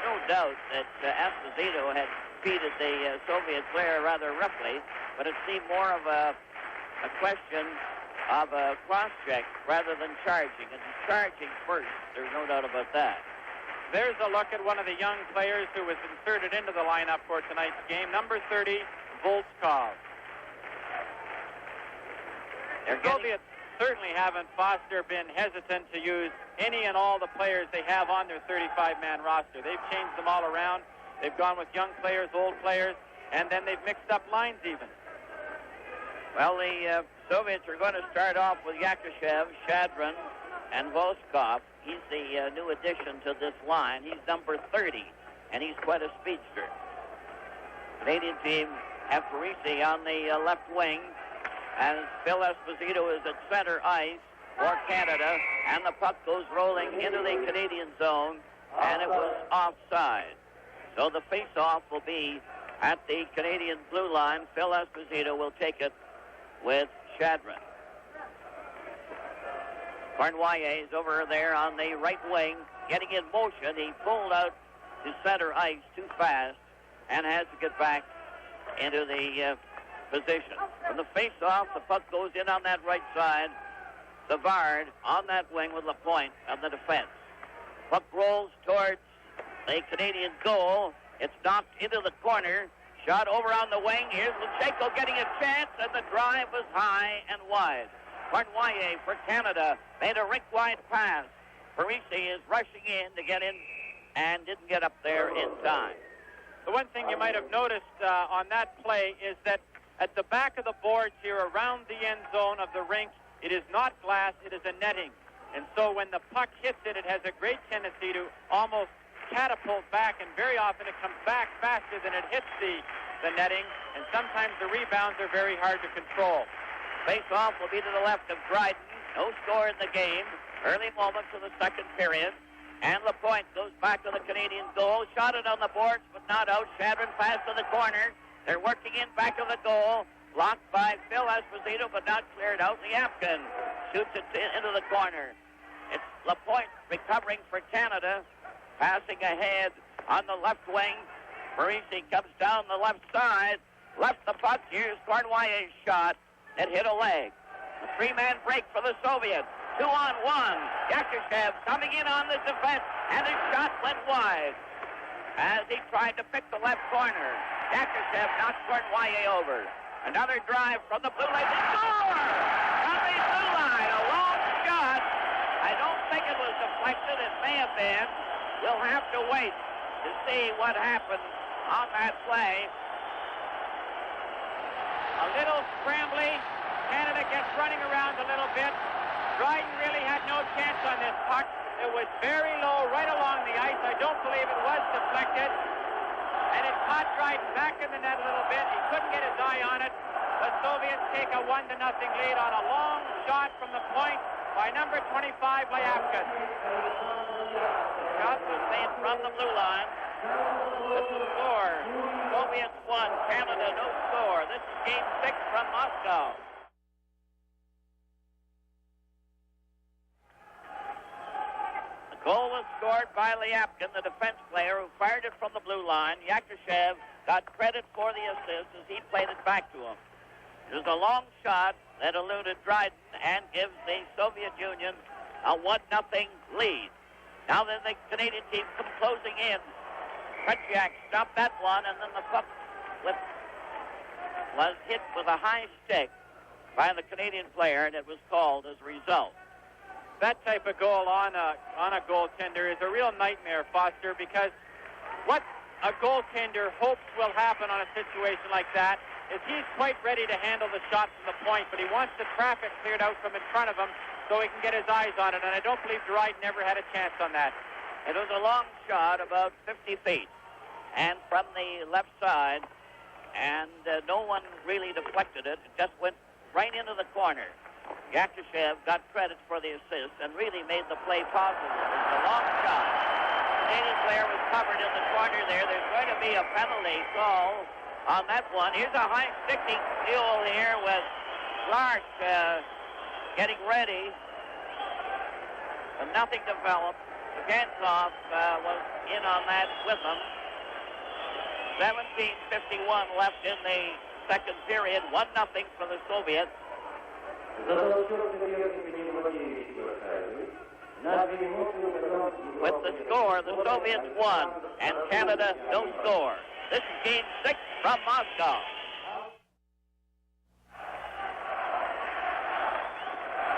no doubt that Esposito had defeated the Soviet player rather roughly, but it seemed more of a question of a cross-check rather than charging. And charging first, there's no doubt about that.
There's a look at one of the young players who was inserted into the lineup for tonight's game, number 30, Volskov. The Soviets certainly haven't, Foster, been hesitant to use any and all the players they have on their 35-man roster. They've changed them all around. They've gone with young players, old players, and then they've mixed up lines even.
Well, the Soviets are going to start off with Yakushev, Shadrin, and Volskov. He's the new addition to this line. He's number 30, and he's quite a speedster. Canadian team have Parisi on the left wing, and Phil Esposito is at center ice for Canada, and the puck goes rolling into the Canadian zone, and it was offside. So the face-off will be at the Canadian blue line. Phil Esposito will take it with Shadrin. Cornwallier is over there on the right wing, getting in motion. He pulled out to center ice too fast and has to get back into the position. From the face-off, the puck goes in on that right side. Savard on that wing with Lapointe on the defense. Puck rolls towards the Canadian goal. It's knocked into the corner. Shot over on the wing. Here's Luzhniki getting a chance, and the drive was high and wide. Cornwallier for Canada made a rink-wide pass. Parisi is rushing in to get in and didn't get up there in time.
The one thing you might have noticed on that play is that at the back of the boards here around the end zone of the rink, it is not glass, it is a netting. And so when the puck hits it, it has a great tendency to almost catapult back, and very often it comes back faster than it hits the netting, and sometimes the rebounds are very hard to control.
Face-off will be to the left of Dryden. No score in the game. Early moments of the second period. And Lapointe goes back to the Canadian goal. Shot it on the boards, but not out. Shadrin passed to the corner. They're working in back of the goal. Blocked by Phil Esposito, but not cleared out. Liapkin shoots it into the corner. It's Lapointe recovering for Canada. Passing ahead on the left wing. Parisi comes down the left side. Left the puck. Here's Cornwallier's shot. It hit a leg. A 3-man break for the Soviets. 2-on-1. Yakushev coming in on the defense, and his shot went wide as he tried to pick the left corner. Yakushev knocked Cornwallier over. Another drive from the blue line. Score! From the blue line. A long shot. I don't think it was deflected. It may have been. We'll have to wait to see what happened on that play.
A little scrambly. Canada gets running around a little bit. Dryden really had no chance on this puck. It was very low right along the ice. I don't believe it was deflected. And it caught Dryden back in the net a little bit. He couldn't get his eye on it. The Soviets take a 1-0 lead on a long shot from the point by number 25, Lyapkin.
Shot was made from the blue line. This is the score. Soviets 1, Canada no score. This is game 6 from Moscow. The goal was scored by Lyapkin, the defense player who fired it from the blue line. Yakushev got credit for the assist as he played it back to him. It was a long shot that eluded Dryden and gives the Soviet Union a 1-0 lead. Now then the Canadian team come closing in. Tretiak stopped that one, and then the puck was hit with a high stick by the Canadian player, and it was called as a result.
That type of goal on a goaltender is a real nightmare, Foster, because what a goaltender hopes will happen on a situation like that is he's quite ready to handle the shot from the point, but he wants the traffic cleared out from in front of him so he can get his eyes on it, and I don't believe Dryden ever had a chance on that.
It was a long shot, about 50 feet, and from the left side, and no one really deflected it. It just went right into the corner. Yakushev got credit for the assist and really made the play possible. It was a long shot. The Canadian player was covered in the corner there. There's going to be a penalty call on that one. Here's a high sticking duel here with Clark getting ready. But nothing developed. Gankov was in on that with them. 17:51 left in the second period. 1-0 for the Soviets. With the score, the Soviets won, and Canada no score. This is game 6 from Moscow.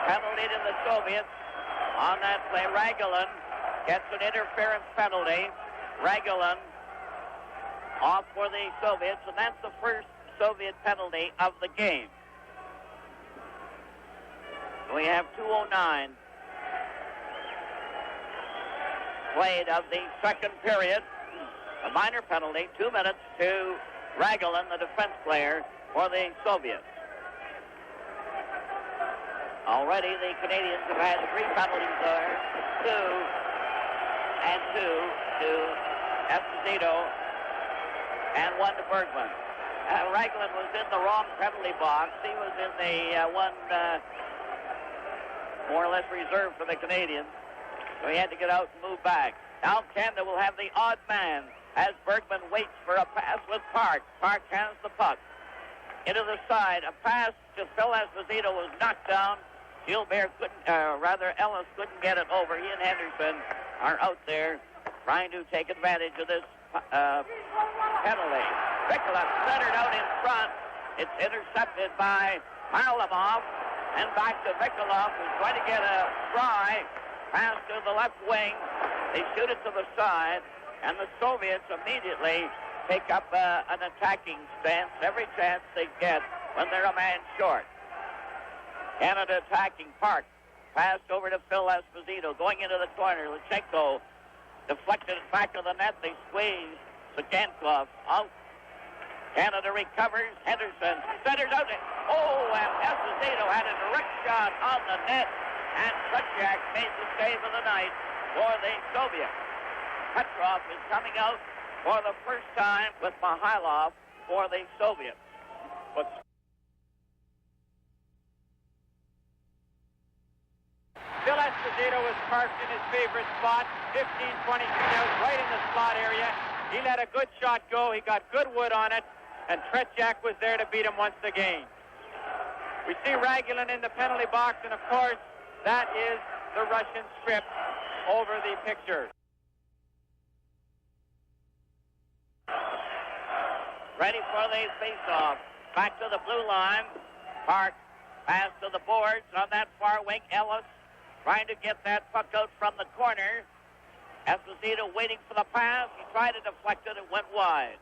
Penalty to the Soviets on that play. Ragulin gets an interference penalty. Ragulin off for the Soviets, and that's the first Soviet penalty of the game. We have 2:09 played of the second period. A minor penalty, 2 minutes to Ragulin, the defense player for the Soviets. Already the Canadians have had 3 penalties there, 2 to Esposito and 1 to Bergman. Ragulin was in the wrong penalty box. He was in the one more or less reserved for the Canadians. So he had to get out and move back. Now Canada will have the odd man as Bergman waits for a pass with Park. Park has the puck into the side. A pass to Phil Esposito was knocked down. Gilbert Ellis couldn't get it over. He and Henderson are out there trying to take advantage of this penalty. Vikula centered out in front. It's intercepted by Harlamov. And back to Vikula, who's going to get a try. Pass to the left wing. They shoot it to the side. And the Soviets immediately take up an attacking stance every chance they get when they're a man short. Canada attacking. Park. Passed over to Phil Esposito. Going into the corner. Luzhniki deflected it back to the net. They squeeze Gankov out. Canada recovers. Henderson centers out. And Esposito had a direct shot on the net. And Tretiak made the save of the night for the Soviets. Petrov is coming out for the first time with Mihailov for the Soviets.
Phil Esposito was parked in his favorite spot, 15, 20 feet out, right in the slot area. He let a good shot go. He got good wood on it, and Tretiak was there to beat him once again. We see Ragulin in the penalty box, and of course, that is the Russian script over the picture.
Ready for the face-off. Back to the blue line. Park pass to the boards on that far wing. Ellis trying to get that puck out from the corner. Esposito waiting for the pass. He tried to deflect it. It went wide.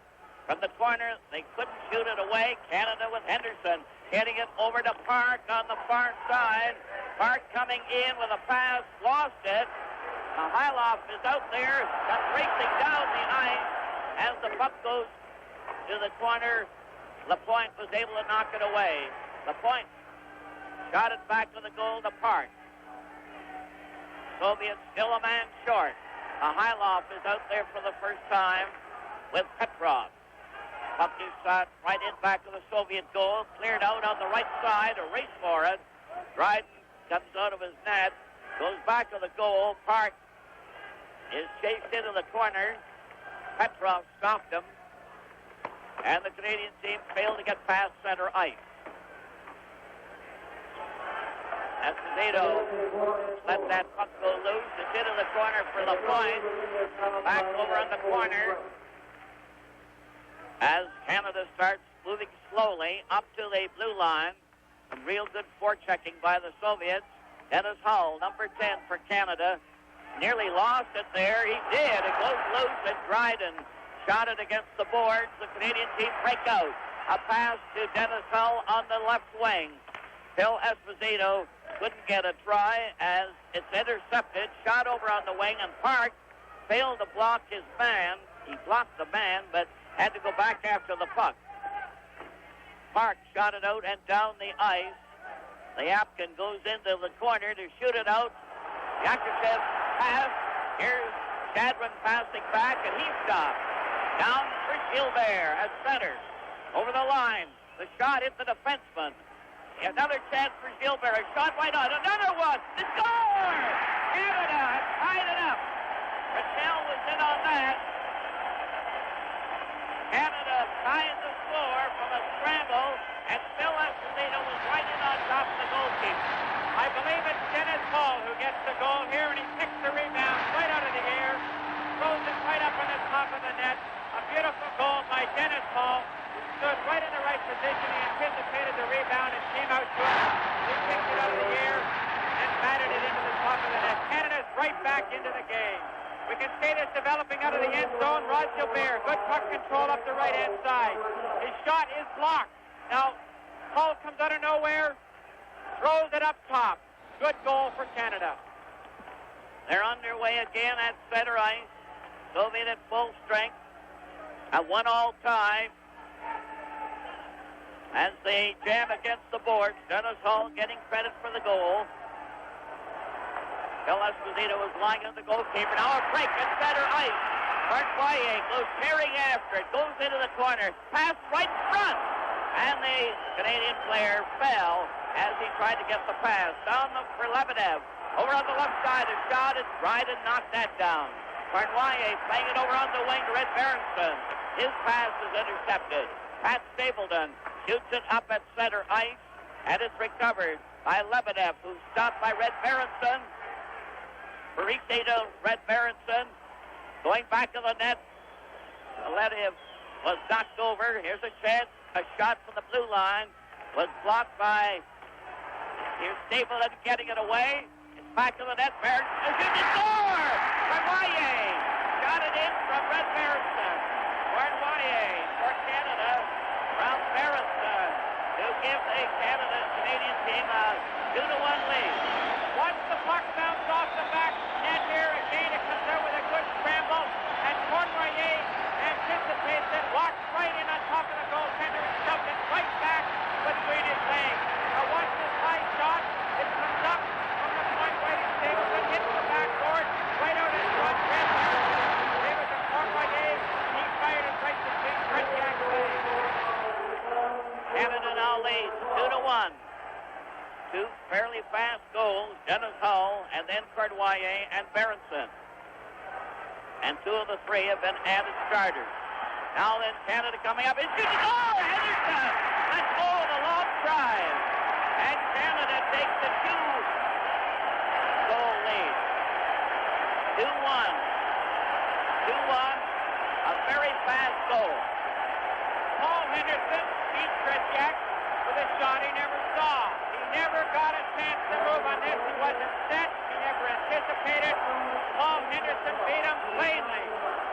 From the corner, they couldn't shoot it away. Canada with Henderson getting it over to Park on the far side. Park coming in with a pass, lost it. Mihailoff is out there, racing down the ice as the puck goes to the corner. Lapointe was able to knock it away. Lapointe shot it back to the goal to Park. Soviets still a man short. Mihailoff is out there for the first time with Petrov. Puck is shot right in back of the Soviet goal. Cleared out on the right side. A race for it. Dryden comes out of his net. Goes back to the goal. Park is chased into the corner. Petrov stopped him. And the Canadian team failed to get past center ice. Esposito let that puck go loose. It's into the corner for Lapointe. Back over on the corner as Canada starts moving slowly up to the blue line. Some real good forechecking by the Soviets. Dennis Hull, number 10 for Canada, nearly lost it there. He did. It goes loose, and Dryden shot it against the boards. The Canadian team break out. A pass to Dennis Hull on the left wing. Phil Esposito couldn't get a try as it's intercepted. Shot over on the wing, and Park failed to block his man. He blocked the man, but had to go back after the puck. Park shot it out and down the ice. The Apkin goes into the corner to shoot it out. Yakushev pass. Here's Chadwin passing back, and he stopped. Down for Gilbert at center. Over the line. The shot hit the defenseman. Another chance for Gilbert. A shot right on. Another one. The score! Canada has tied it up. Patel was in on that. Canada tied the score from a scramble, and Phil Esposito was right in on top of the goalkeeper.
I believe it's Dennis Hall who gets the goal here, and he picks the rebound right out of the air, throws it right up on the top of the net. A beautiful goal by Dennis Hall, who stood right in the right position. He anticipated the rebound and came out to it. He picked it out of the air and batted it into the top of the net. Canada's right back into the game. We can see this developing out of the end zone. Rod Gilbert, good puck control up the right-hand side. His shot is blocked. Now, Hull comes out of nowhere, throws it up top. Good goal for Canada.
They're underway again at center ice. Soviet at full strength. A 1-all tie. As they jam against the boards, Dennis Hull getting credit for the goal. Phil Esposito was lying on the goalkeeper. Now a break at center ice. Bartloyer goes tearing after it. Goes into the corner. Pass right in front. And the Canadian player fell as he tried to get the pass. Down for Lebedev. Over on the left side, a shot, and Dryden knocked that down. Bartloyer playing it over on the wing to Red Berenson. His pass is intercepted. Pat Stapleton shoots it up at center ice, and it's recovered by Lebedev, who's stopped by Red Berenson. Parisi to Red Berenson. Going back to the net. Lebedev was knocked over. Here's a chance. A shot from the blue line was blocked by, here's Stapleton getting it away. It's back to the net. Berenson is in the door! Bartloyer got it in from Red Berenson. Bartloyer for Canada from Berenson to give the Canadian team a 2-1 lead.
Once the puck bounces off the back net here, again it comes out with a good scramble, and Cornroyer anticipates it, walks right in on top of the goaltender and shoves it right back between his legs. Now watch this high shot. It comes up from the point waiting Stapleton, hits the backboard, right out in front. Red Berenson, Davidson Cornroyer, he fired it right between Fred Jack's legs.
Canada now leads 2-1. Two fairly fast goals, Dennis Hull and then Cornroyer and Berenson. And two of the three have been added starters. Now then, Canada coming up. It's shooting. Oh, Henderson! Let's go, the long drive. And Canada takes the 2-goal lead. 2-1. 2-1. A very fast goal.
Paul Henderson beat Fred Jack with a shot he never saw. He never got a chance to move on this. He wasn't set. He never anticipated. Paul Henderson beat him plainly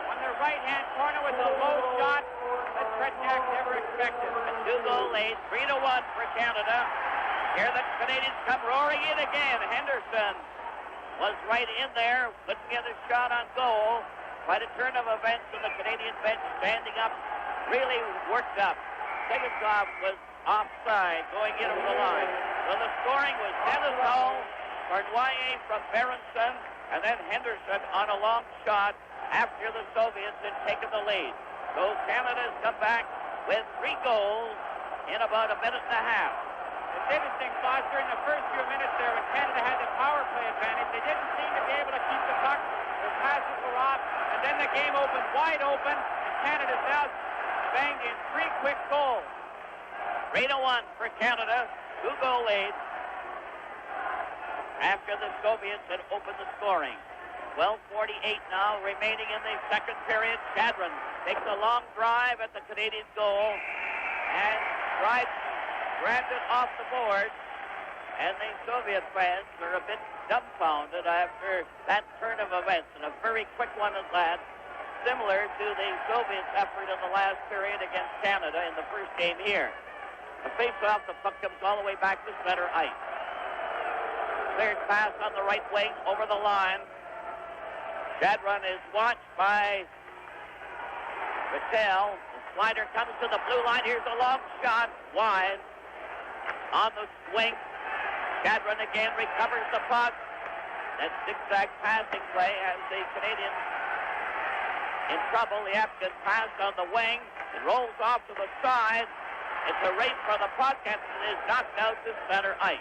on the right-hand corner with a low shot that Tretiak never expected.
A 2-goal lead, 3-1 for Canada. Here the Canadians come roaring in again. Henderson was right in there, couldn't get a shot on goal. Quite a turn of events, and the Canadian bench standing up, really worked up. Tegasov was offside, going in over the line. So the scoring was Dennis Hull, Cornoyer from Berenson, and then Henderson on a long shot after the Soviets had taken the lead. So Canada's come back with 3 goals in about a minute and a half.
It's interesting, Foster, in the first few minutes there when Canada had the power play advantage, they didn't seem to be able to keep the puck. Their passes were off, and then the game opened wide open, and Canada's out banged in 3 quick goals.
3-1 for Canada, 2-goal lead after the Soviets had opened the scoring. 12:48 now remaining in the second period. Shadron takes a long drive at the Canadian goal and grabs it off the board, and the Soviet fans are a bit dumbfounded after that turn of events, and a very quick one at that, similar to the Soviets' effort in the last period against Canada in the first game here. A face-off, the puck comes all the way back to center ice. Cleared pass on the right wing over the line. Shadron is watched by Rattel. The slider comes to the blue line. Here's a long shot wide on the swing. Shadron again recovers the puck. That zigzag passing play has the Canadians in trouble. The Afghan pass on the wing. It rolls off to the side. It's a race for the puck, and it is knocked out to center ice.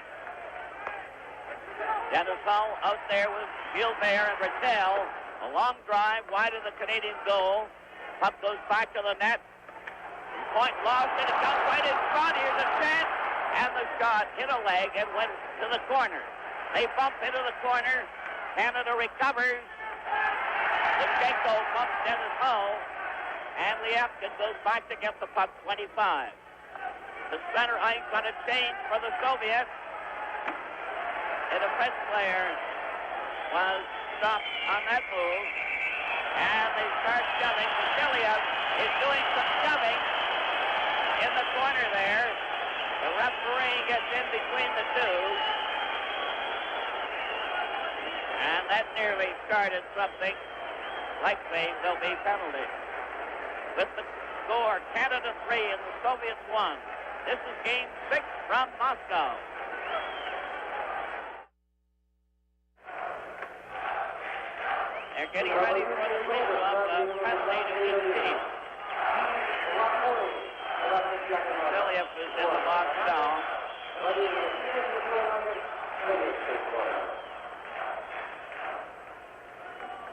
Dennis Hull out there with Gilbert and Rattel. A long drive wide of the Canadian goal. Puck goes back to the net. Point lost, and it comes right in front. Here's a chance, and the shot hit a leg and went to the corner. They bump into the corner. Canada recovers. Luzhniki bumps Dennis Hull, and the Afghan goes back to get the puck 25. The center ice on a change for the Soviets. A defense player was stopped on that move, and they start shoving. Vasiliev is doing some shoving in the corner there. The referee gets in between the two, and that nearly started something. Likely there'll be penalty. With the score, Canada 3 and the Soviets 1. This is Game 6 from Moscow. They're getting ready for the face-off of friendly to each team. Vasiliev is in the box now.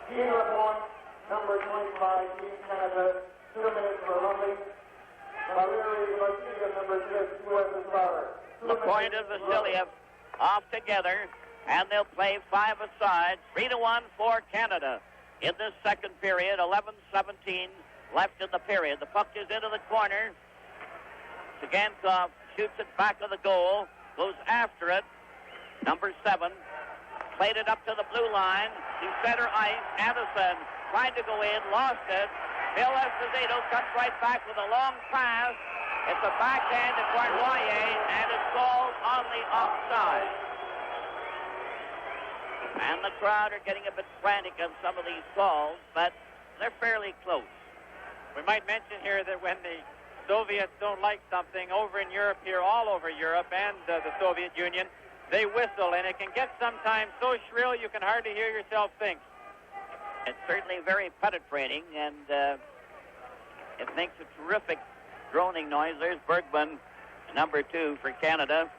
Team report, number 25, Team Canada, 2 minutes for Lumley. Valery Vasiliev, number 6, USSR.
The point of Vasiliev off together, and they'll play 5 aside. 3-1 for Canada in this second period. 11:17 left in the period. The puck is into the corner. Sagankov shoots it back of the goal, goes after it. Number 7 played it up to the blue line to center ice. Anderson tried to go in, lost it. Bill Esposito comes right back with a long pass. It's a backhand to Cornoyer, and it's called on the offside. And the crowd are getting a bit frantic on some of these calls, but they're fairly close.
We might mention here that when the Soviets don't like something over in Europe here, all over Europe and the Soviet Union, they whistle, and it can get sometimes so shrill you can hardly hear yourself think.
It's certainly very penetrating, and it makes a terrific droning noise. There's Bergman, number 2 for Canada.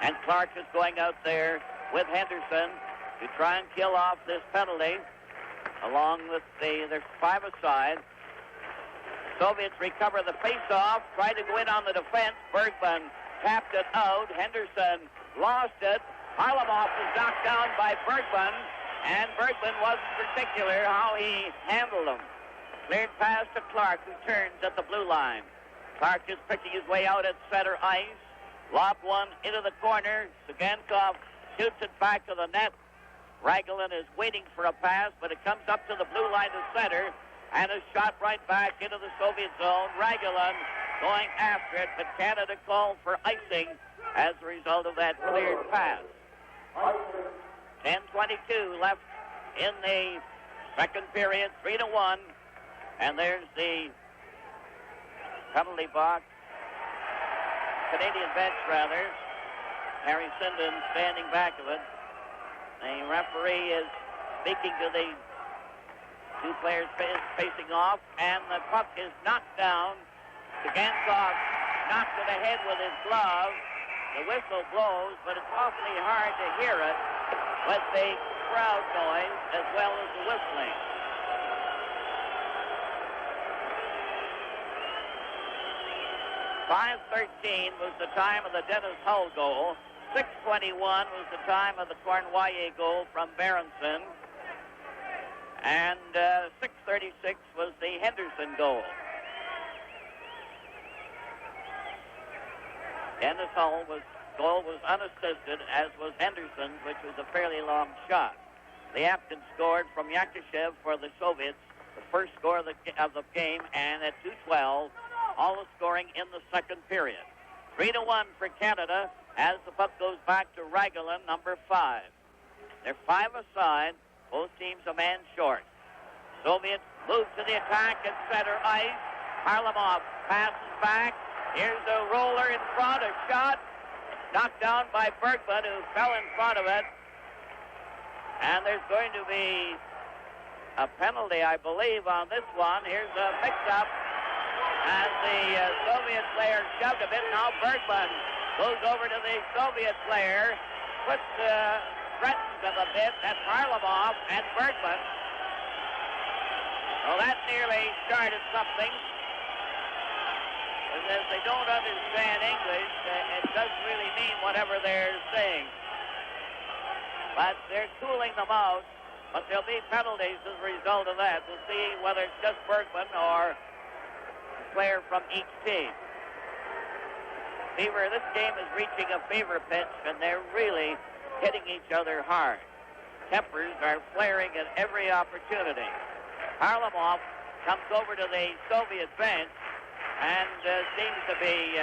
And Clark is going out there with Henderson to try and kill off this penalty, along with there's 5 aside. Soviets recover the face-off, try to go in on the defense. Bergman tapped it out. Henderson lost it. Harlamov was knocked down by Bergman, and Bergman wasn't particular how he handled him. Cleared pass to Clark, who turns at the blue line. Clark is picking his way out at center ice. Lob one into the corner. Sagankov shoots it back to the net. Raglan is waiting for a pass, but it comes up to the blue line of center, and a shot right back into the Soviet zone. Raglan going after it, but Canada called for icing as a result of that cleared pass. 10:22 left in the second period, 3-1, and there's the penalty box. Canadian bench, rather. Harry Sinden standing back of it. The referee is speaking to the two players facing off, and the puck is knocked down. Sagankov knocked to the head with his glove. The whistle blows, but it's awfully hard to hear it with the crowd noise as well as the whistling. 5:13 was the time of the Dennis Hull goal. 6:21 was the time of the Cornwallis goal from Berenson. And 6:36 was the Henderson goal. Dennis Hull's goal was unassisted, as was Henderson's, which was a fairly long shot. The Apton scored from Yakushev for the Soviets, the first score of the game, and at 2:12, all the scoring in the second period. 3-1 for Canada as the puck goes back to Raglan, number 5. They're 5 aside, both teams a man short. Soviets move to the attack at center ice. Harlamov passes back. Here's a roller in front, a shot. Knocked down by Bergman, who fell in front of it. And there's going to be a penalty, I believe, on this one. Here's a mix-up as the Soviet player shoved a bit. Now Bergman goes over to the Soviet player, threatens him a bit. That's Harlamov and Bergman. Well, that nearly started something. As they don't understand English, it doesn't really mean whatever they're saying. But they're cooling them out, but there'll be penalties as a result of that. We'll see whether it's just Bergman or a player from each team. Fever, this game is reaching a fever pitch, and they're really hitting each other hard. Tempers are flaring at every opportunity. Harlamov comes over to the Soviet bench and seems to be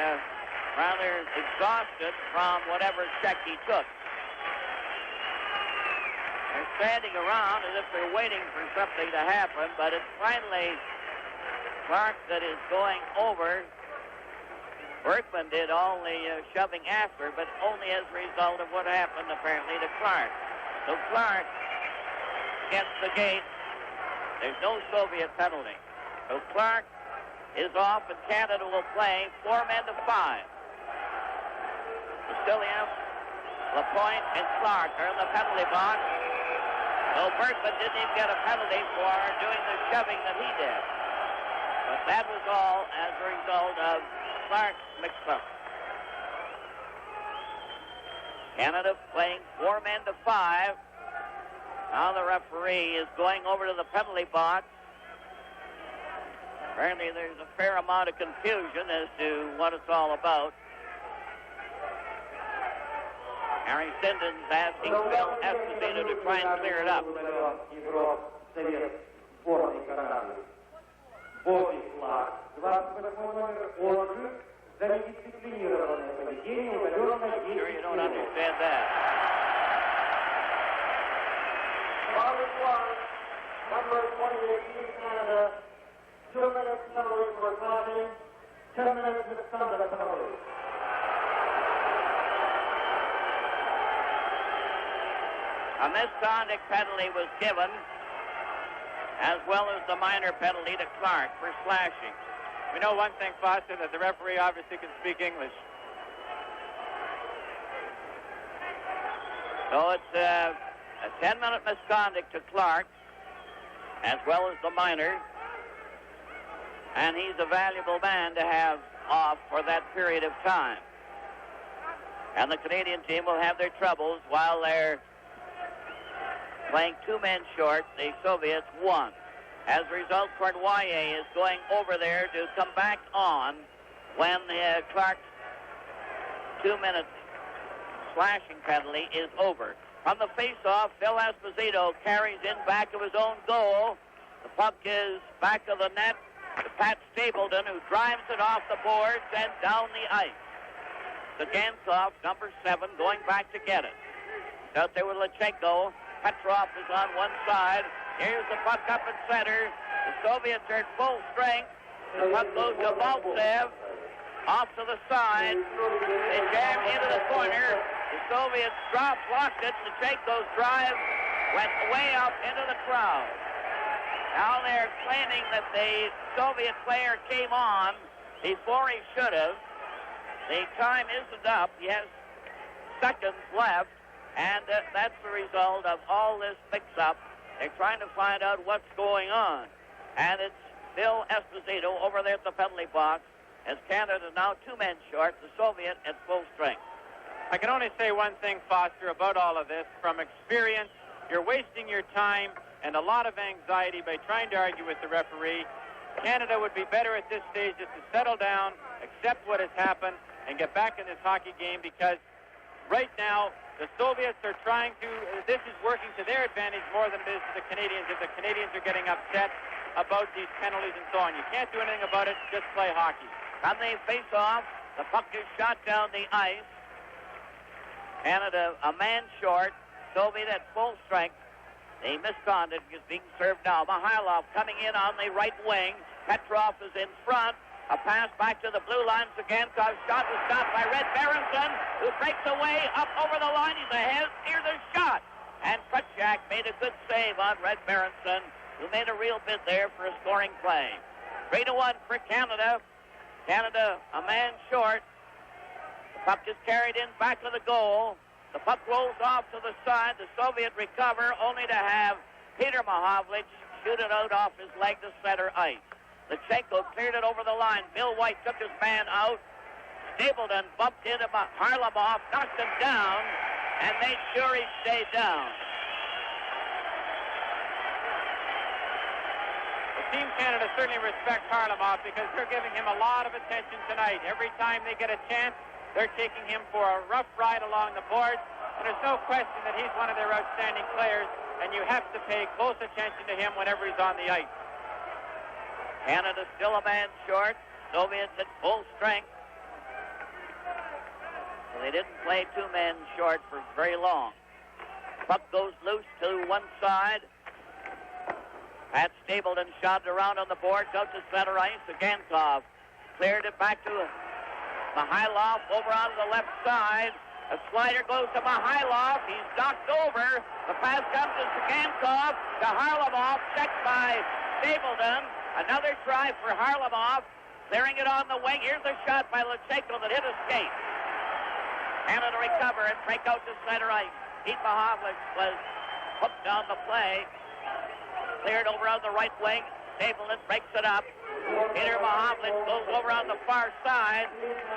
rather exhausted from whatever check he took. They're standing around as if they're waiting for something to happen, but it's finally Clark that is going over. Bergman did all the shoving after, but only as a result of what happened, apparently, to Clark. So Clark gets the gate. There's no Soviet penalty. So Clark is off, and Canada will play 4 men to 5. Vasiliev, Lapointe, and Clark are in the penalty box. So Bergman didn't even get a penalty for doing the shoving that he did. But that was all as a result of Clark's mix-up. Canada playing 4 men to 5. Now the referee is going over to the penalty box. Apparently there's a fair amount of confusion as to what it's all about. Harry Sinden's asking Phil Esposito to try and clear it up. Sure you don't understand that.
Number 28, Canada. 2 minutes penalty for passing. 10 minutes misconduct penalty.
A misconduct penalty was given, as well as the minor penalty to Clark for slashing.
We know one thing, Foster, that the referee obviously can speak English.
So it's a 10-minute misconduct to Clark, as well as the minor. And he's a valuable man to have off for that period of time. And the Canadian team will have their troubles while they're playing 2 men short. The Soviets 1. As a result, Cornwallis is going over there to come back on when Clark 2-minute slashing penalty is over. From the face-off, Phil Esposito carries in back of his own goal. The puck is back of the net to Pat Stapleton, who drives it off the boards and down the ice. Gankov, number 7, going back to get it. Out there with Luzhniki. Petrov is on one side. Here's the puck up in center. The Soviets are at full strength. The puck goes to Maltsev. Off to the side. They jam into the corner. The Soviets blocked it. Luzhniko's drive went way up into the crowd. Now they're claiming that the Soviet player came on before he should have. The time isn't up. He has seconds left, and that's the result of all this mix-up. They're trying to find out what's going on. And it's Phil Esposito over there at the penalty box, as Canada now 2 men short, the Soviet at full strength.
I can only say one thing, Foster, about all of this. From experience, you're wasting your time and a lot of anxiety by trying to argue with the referee. Canada would be better at this stage just to settle down, accept what has happened, and get back in this hockey game, because right now the Soviets are trying to, this is working to their advantage more than it is to the Canadians. If the Canadians are getting upset about these penalties and so on, you can't do anything about it, just play hockey.
From the face-off, the puck is shot down the ice. Canada a man short, Soviet at full strength. The misconduct is being served now. Mikhailov coming in on the right wing. Petrov is in front. A pass back to the blue lines again. Shot was stopped by Red Berenson, who breaks away up over the line. He's ahead near the shot. And Krutchak made a good save on Red Berenson, who made a real bid there for a scoring play. 3-1 for Canada. Canada a man short. The puck is carried in back of the goal. The puck rolls off to the side. The Soviet recover, only to have Peter Mahovlich shoot it out off his leg to center ice. Luzhniki cleared it over the line. Bill White took his man out. Stapleton bumped into Harlamov, knocked him down, and made sure he stayed down.
Team Canada certainly respects Harlamov because they're giving him a lot of attention tonight. Every time they get a chance, they're taking him for a rough ride along the boards, and there's no question that he's one of their outstanding players, and you have to pay close attention to him whenever he's on the ice.
Canada still a man short. Soviets at full strength. So they didn't play 2 men short for very long. Puck goes loose to one side. Pat Stapleton shot around on the board, out to center ice. Gankov cleared it back to Mikhailov over on the left side. A slider goes to Mikhailov. He's knocked over. The pass comes to Gankov to Harlamov, checked by Stapleton. Another try for Harlamov, clearing it on the wing. Here's a shot by Luzhniki that hit a skate. Canada recover and break out to center ice. Pete Mahovlich was hooked on the play. Cleared over on the right wing. Stapleton breaks it up. Peter Mahovlich goes over on the far side,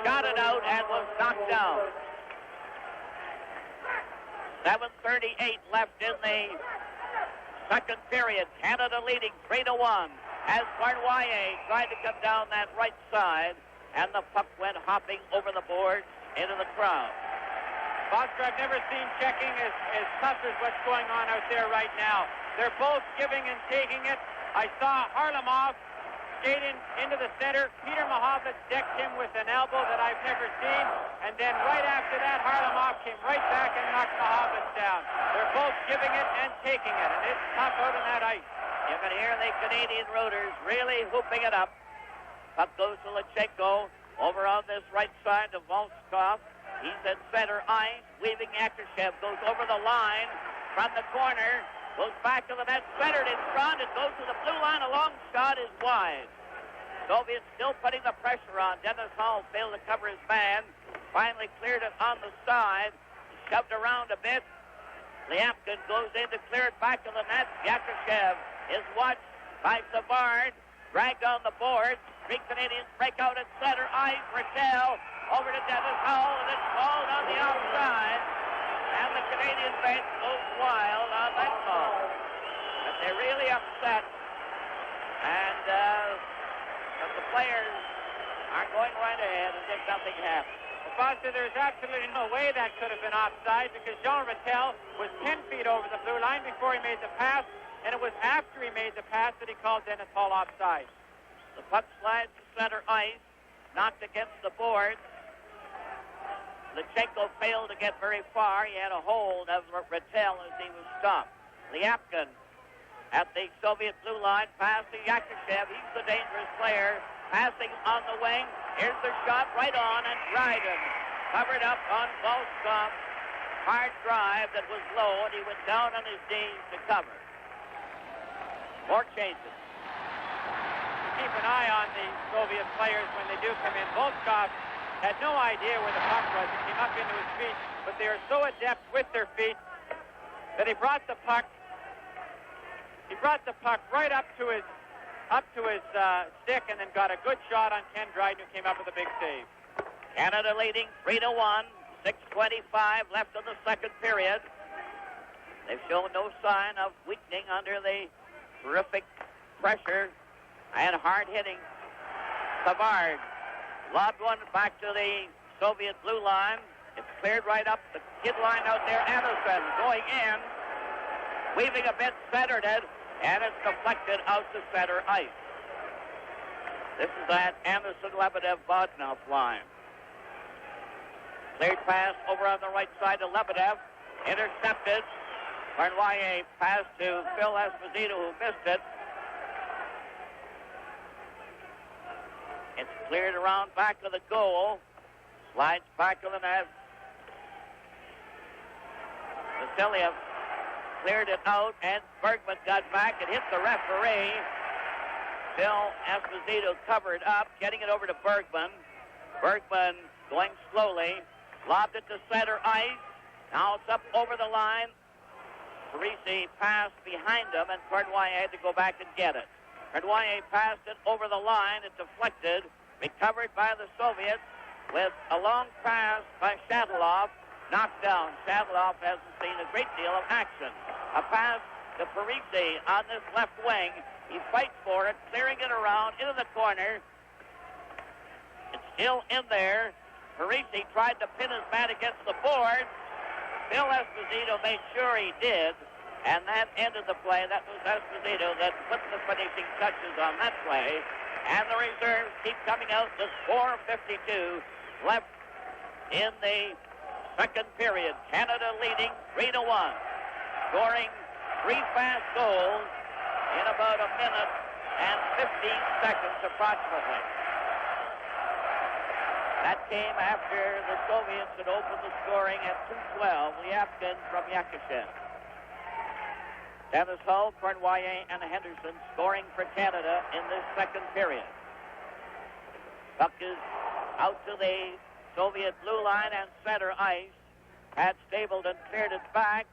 got it out, and was knocked down. 7:38 left in the second period. Canada leading 3-1. As Barnwaya tried to come down that right side, and the puck went hopping over the boards into the crowd.
Foster, I've never seen checking as tough as what's going on out there right now. They're both giving and taking it. I saw Harlamov skate into the center. Peter Mahovlich decked him with an elbow that I've never seen. And then right after that, Harlamov came right back and knocked Mahovlich down. They're both giving it and taking it, and it's tough out on that ice.
You can hear the Canadian rooters really whooping it up. Puck goes to Luzhniki over on this right side to Volskov. He's at center ice. Weaving Akershev goes over the line from the corner. Goes back to the net, centered in front. It goes to the blue line. A long shot is wide. Soviets still putting the pressure on. Dennis Hall failed to cover his man. Finally cleared it on the side. Shoved around a bit. Liapkin goes in to clear it back to the net. Yakushev is watched by Savard. Dragged on the board. 3 Canadians break out at center ice. Raquel over to Dennis Hall, and it's called on the outside. And the Canadian bench goes wild on that call. But they're really upset. And but the players are going right ahead as if nothing happened.
Foster, there's absolutely no way that could have been offside because Jean Rattel was 10 feet over the blue line before he made the pass, and it was after he made the pass that he called Dennis Hall offside.
The puck slides to center ice, knocked against the boards. Luzhniki failed to get very far. He had a hold of Rattel as he was stopped. Lyapkin at the Soviet blue line, pass to Yakushev. He's the dangerous player. Passing on the wing. Here's the shot right on, and Dryden covered up on Volskov's hard drive that was low, and he went down on his knees to cover. More changes.
Keep an eye on the Soviet players when they do come in. Volskov had no idea where the puck was. It came up into his feet, but they are so adept with their feet that he brought the puck right up to his stick, and then got a good shot on Ken Dryden, who came up with a big save.
Canada leading 3-1, 6:25 left in the second period. They've shown no sign of weakening under the terrific pressure and hard hitting. Savard lobbed one back to the Soviet blue line. It's cleared right up the kid line out there. Anderson going in, weaving a bit, centered it, and it's deflected out to center ice. This is that Anderson-Lebedev-Bodnov line. Cleared pass over on the right side to Lebedev. Intercepted. Cornwallier pass to Phil Esposito, who missed it. It's cleared around back of the goal. Slides back of the net. Vasiliev cleared it out, and Bergman got back and hit the referee. Phil Esposito covered up, getting it over to Bergman. Bergman going slowly, lobbed it to center ice. Now it's up over the line. Parisi passed behind him, and Cornwallier had to go back and get it. Cornwallier passed it over the line. It deflected, recovered by the Soviets with a long pass by Shatilov. Knocked down. Shatilov hasn't seen a great deal of action. A pass to Parisi on this left wing. He fights for it, clearing it around into the corner. It's still in there. Parisi tried to pin his man against the board. Phil Esposito made sure he did, and that ended the play. That was Esposito that put the finishing touches on that play. And the reserves keep coming out with 4:52 left in the second period. Canada leading 3-1, scoring 3 fast goals in about a minute and 15 seconds approximately. That came after the Soviets had opened the scoring at 2:12. Lyapkin from Yakushev. Dennis Hull, Cornwallier, and Henderson scoring for Canada in this second period. Puck is out to the Soviet blue line and center ice. Pat Stapleton cleared it back.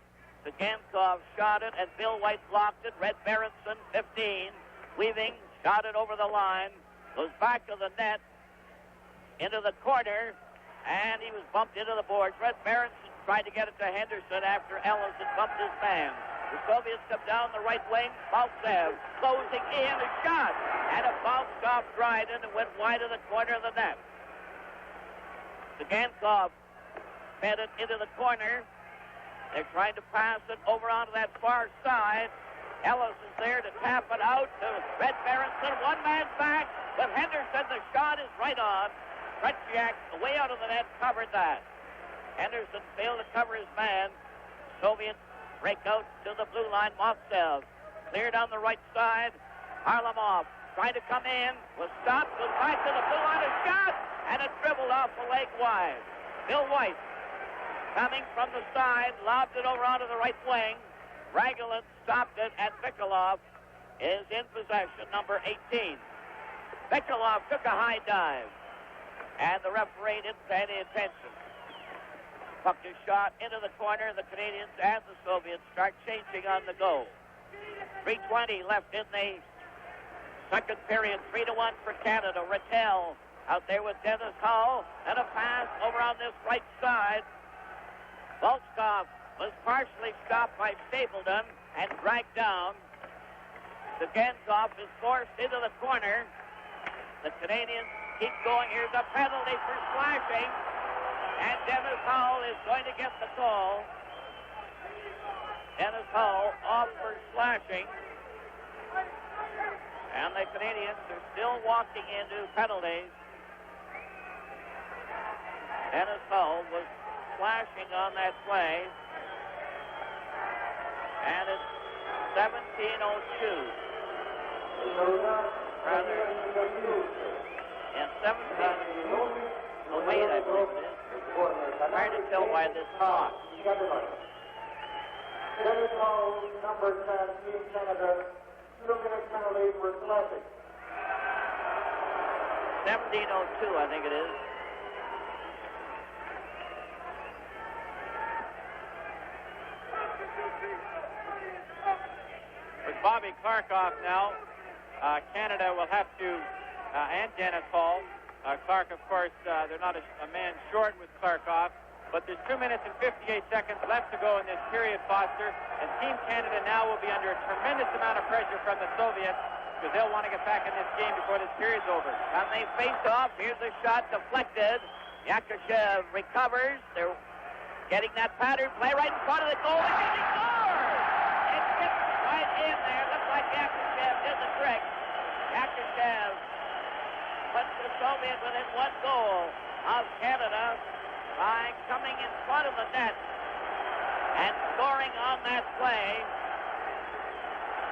Zagankov shot it, and Bill White blocked it. Red Berenson, 15. Weaving, shot it over the line. Goes back to the net, into the corner, and he was bumped into the boards. Red Berenson tried to get it to Henderson after Ellis had bumped his man. The Soviets come down the right wing. Baltsev closing in, a shot, and it bounced off Dryden and went wide of the corner of the net. Zagankov fed it into the corner. They're trying to pass it over onto that far side. Ellis is there to tap it out to Red Berenson. One man back, but Henderson, the shot is right on. Tretiak, way out of the net, covered that. Henderson failed to cover his man. Soviets break out to the blue line. Motsev cleared on the right side. Harlamov trying to come in, was stopped, goes back to the blue line, a shot, and it dribbled off the leg wide. Bill White coming from the side, lobbed it over onto the right wing. Ragulin stopped it, and Mikulov is in possession, number 18. Mikulov took a high dive, and the referee didn't pay any attention. Puck is shot into the corner. The Canadians and the Soviets start changing on the go. 3:20 left in the second period. 3-1 for Canada. Rattel out there with Dennis Hull, and a pass over on this right side. Volskov was partially stopped by Stapleton and dragged down. Zagankov is forced into the corner. The Canadians keep going. Here's a penalty for slashing. And Dennis Hull is going to get the call. Dennis Hull off for slashing. And the Canadians are still walking into penalties. Dennis Hull was slashing on that play. And it's 17:02. Rather, in 17:08, I believe it is. I'm trying to tell why this clock.
Dennis Hull, number 10, Team Canada, looking at penalty for slashing.
17:02, I think it is.
With Bobby Clark off now, Canada will have to, and Dennis Hull. Clark, of course, they're not a man short with Clark off, but there's 2 minutes and 58 seconds left to go in this period, Foster, and Team Canada now will be under a tremendous amount of pressure from the Soviets because they'll want to get back in this game before this period's over.
And they face off. Here's a shot deflected. Yakushev recovers. They're getting that pattern play right in front of the goal. And he scores! It gets right in there. Looks like Yakushev did the trick. Yakushev puts the Soviet within one goal of Canada by coming in front of the net and scoring on that play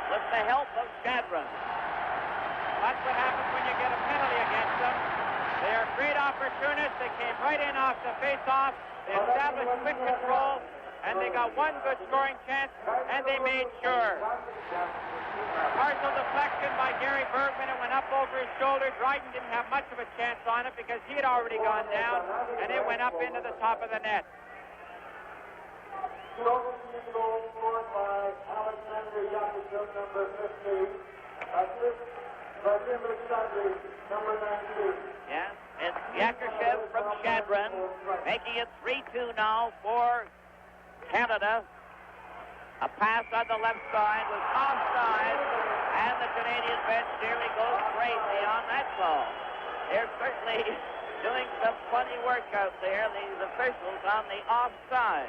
with the help of Shadron.
That's what happens when you get a penalty against them. They are great opportunists. They came right in off the face-off. They established quick control, and they got one good scoring chance, and they made sure. Partial deflection by Gary Bergman. It went up over his shoulder. Dryden didn't have much of a chance on it because he had already gone down, and it went up into the top of the net.
Goal scored by Alexander Yakushev, number 15. Assist by Jim Alexander, number 19.
Yeah, it's Yakushev from Shadron, making it 3-2 now for Canada. A pass on the left side was offside, and the Canadian bench nearly goes crazy on that call. They're certainly doing some funny work out there, these officials on the offside.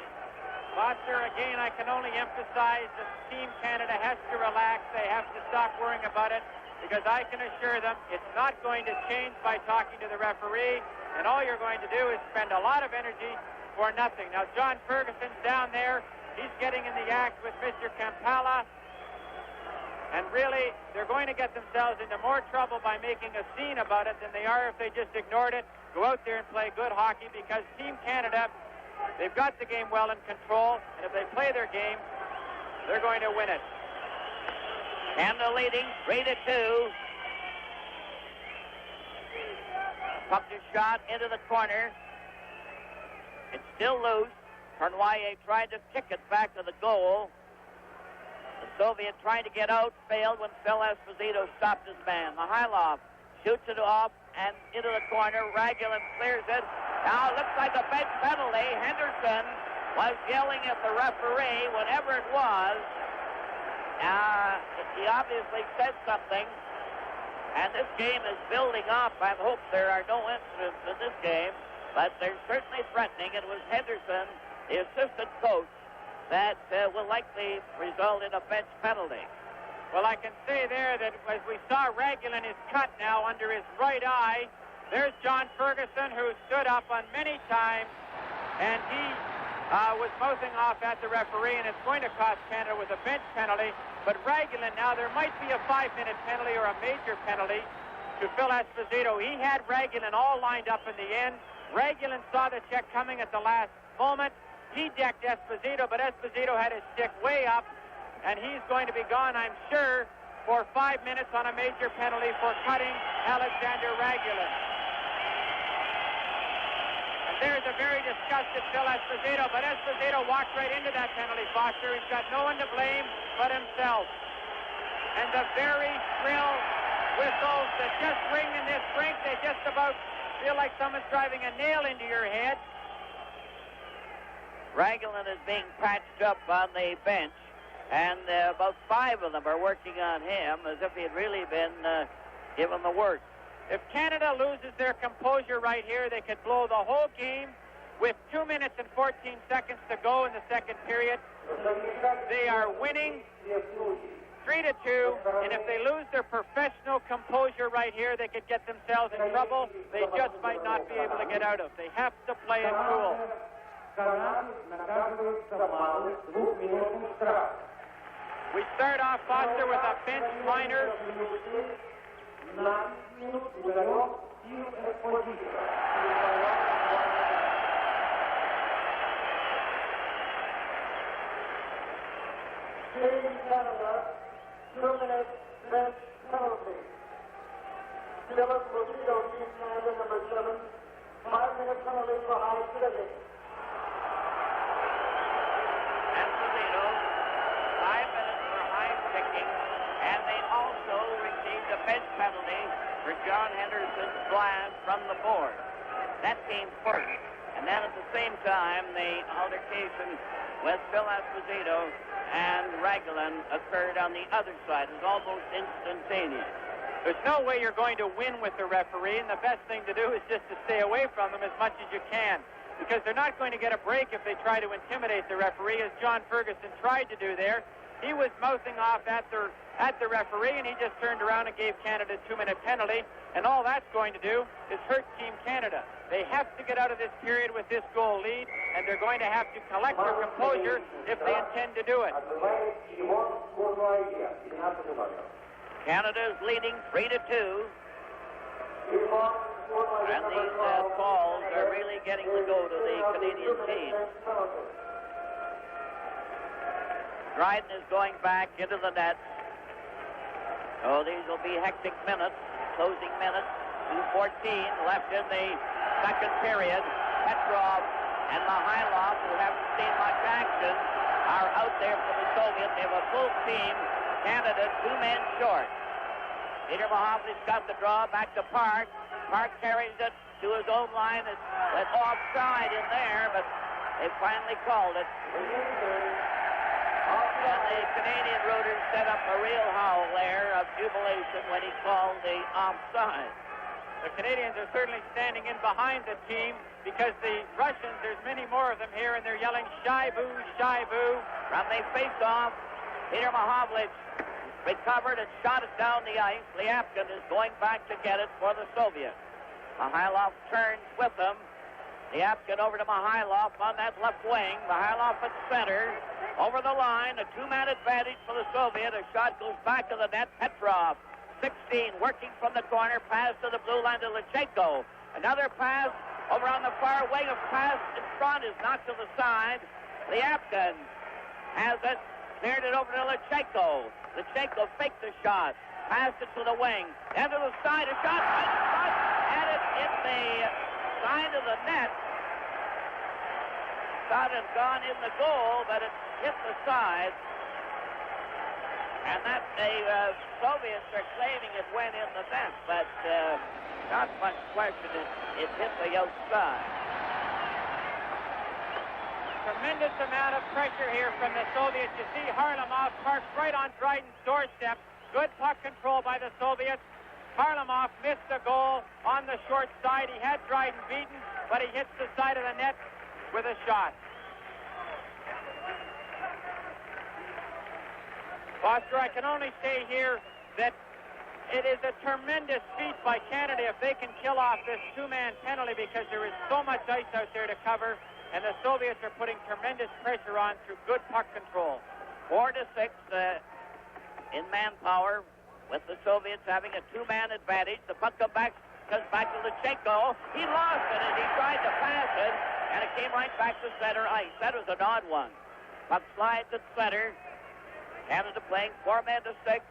Foster, again, I can only emphasize that Team Canada has to relax. They have to stop worrying about it because I can assure them it's not going to change by talking to the referee, and all you're going to do is spend a lot of energy for nothing. Now, John Ferguson's down there. He's getting in the act with Mr. Kampala, and really, they're going to get themselves into more trouble by making a scene about it than they are if they just ignored it, go out there and play good hockey, because Team Canada, they've got the game well in control, and if they play their game, they're going to win it.
Canada leading 3-2. Pumped a shot into the corner. It's still loose. Cornwallis tried to kick it back to the goal. The Soviet trying to get out, failed when Phil Esposito stopped his man. Mikhailov shoots it off and into the corner. Ragulin clears it. Now it looks like a bench penalty. Henderson was yelling at the referee, whatever it was. He obviously said something. And this game is building up. I hope there are no incidents in this game, but they're certainly threatening. It was Henderson, the assistant coach, that will likely result in a bench penalty.
Well, I can say there that as we saw Ragulin is cut now under his right eye, there's John Ferguson, who stood up on many times, and he was mouthing off at the referee, and it's going to cost Canada with a bench penalty. But Ragulin, now there might be a 5-minute penalty or a major penalty to Phil Esposito. He had Ragulin all lined up in the end. Ragulin saw the check coming at the last moment. He decked Esposito, but Esposito had his stick way up, and he's going to be gone, I'm sure, for 5 minutes on a major penalty for cutting Alexander Ragulin. And there's a very disgusted Phil Esposito, but Esposito walked right into that penalty, Foster. He's got no one to blame but himself. And the very shrill whistles that just ring in this rink, they just about feel like someone's driving a nail into your head.
Ragulin is being patched up on the bench, and about 5 of them are working on him as if he had really been given the work.
If Canada loses their composure right here, they could blow the whole game With 2 minutes and 14 seconds to go in the second period, they are winning 3-2, and if they lose their professional composure right here, they could get themselves in trouble they just might not be able to get out of. They have to play it cool. We start off, Foster, with a bench minor.
Canada, 2 minutes bench penalty. Philip Luzhniki, Team Canada, number 7, 5-minute penalty for high sticking.
Esposito, 5 minutes for high sticking, and they also received a bench penalty for John Henderson's blast from the board. That came first, and then at the same time, the altercation with Phil Esposito and Raglan occurred on the other side. It was almost instantaneous.
There's no way you're going to win with the referee, and the best thing to do is just to stay away from them as much as you can, because they're not going to get a break if they try to intimidate the referee, as John Ferguson tried to do there. He was mouthing off at the referee, and he just turned around and gave Canada a 2-minute penalty, and all that's going to do is hurt Team Canada. They have to get out of this period with this goal lead, and they're going to have to collect their composure if they intend to do it.
Canada's leading 3-2. And these calls are really getting the go to the Canadian team. Dryden is going back into the net. Oh, these will be hectic minutes, closing minutes. 2:14 left in the second period. Petrov and Mikhailov, who haven't seen much action, are out there for the Soviets. They have a full team. Canada 2 men short. Peter Mahovly's got the draw back to Park. Park carries it to his own line. It's offside in there, but they finally called it. And the Canadian rooters set up a real howl there of jubilation when he called the offside.
The Canadians are certainly standing in behind the team because the Russians, there's many more of them here, and they're yelling, "Shy boo, shy boo."
From the face-off, Peter Mahovlich recovered and shot it down the ice. Lyapkin is going back to get it for the Soviets. Mikhailov turns with them. Lyapkin over to Mikhailov on that left wing. Mikhailov at center. Over the line, a 2-man advantage for the Soviet. A shot goes back to the net. Petrov, 16, working from the corner. Pass to the blue line to Luzhniki. Another pass over on the far wing. A pass in front is knocked to the side. Lyapkin has it. Cleared it over to Luzhniki. Luzhniki faked the shot. Passed it to the wing. Then to the side. A shot. And it hit the side of the net. Shot had gone in the goal, but it hit the side. And that the Soviets are claiming it went in the net, but not much question. It hit the outside.
Tremendous amount of pressure here from the Soviets. You see Harlamov parked right on Dryden's doorstep. Good puck control by the Soviets. Harlamov missed the goal on the short side. He had Dryden beaten, but he hits the side of the net with a shot. Foster, I can only say here that it is a tremendous feat by Canada if they can kill off this 2-man penalty, because there is so much ice out there to cover, and the Soviets are putting tremendous pressure on through good puck control.
4-6 in manpower, with the Soviets having a 2-man advantage. The puck comes back to Luzhniki. He lost it as he tried to pass it, and it came right back to center ice. That was an odd one. Puck slides at center. Canada playing 4-6.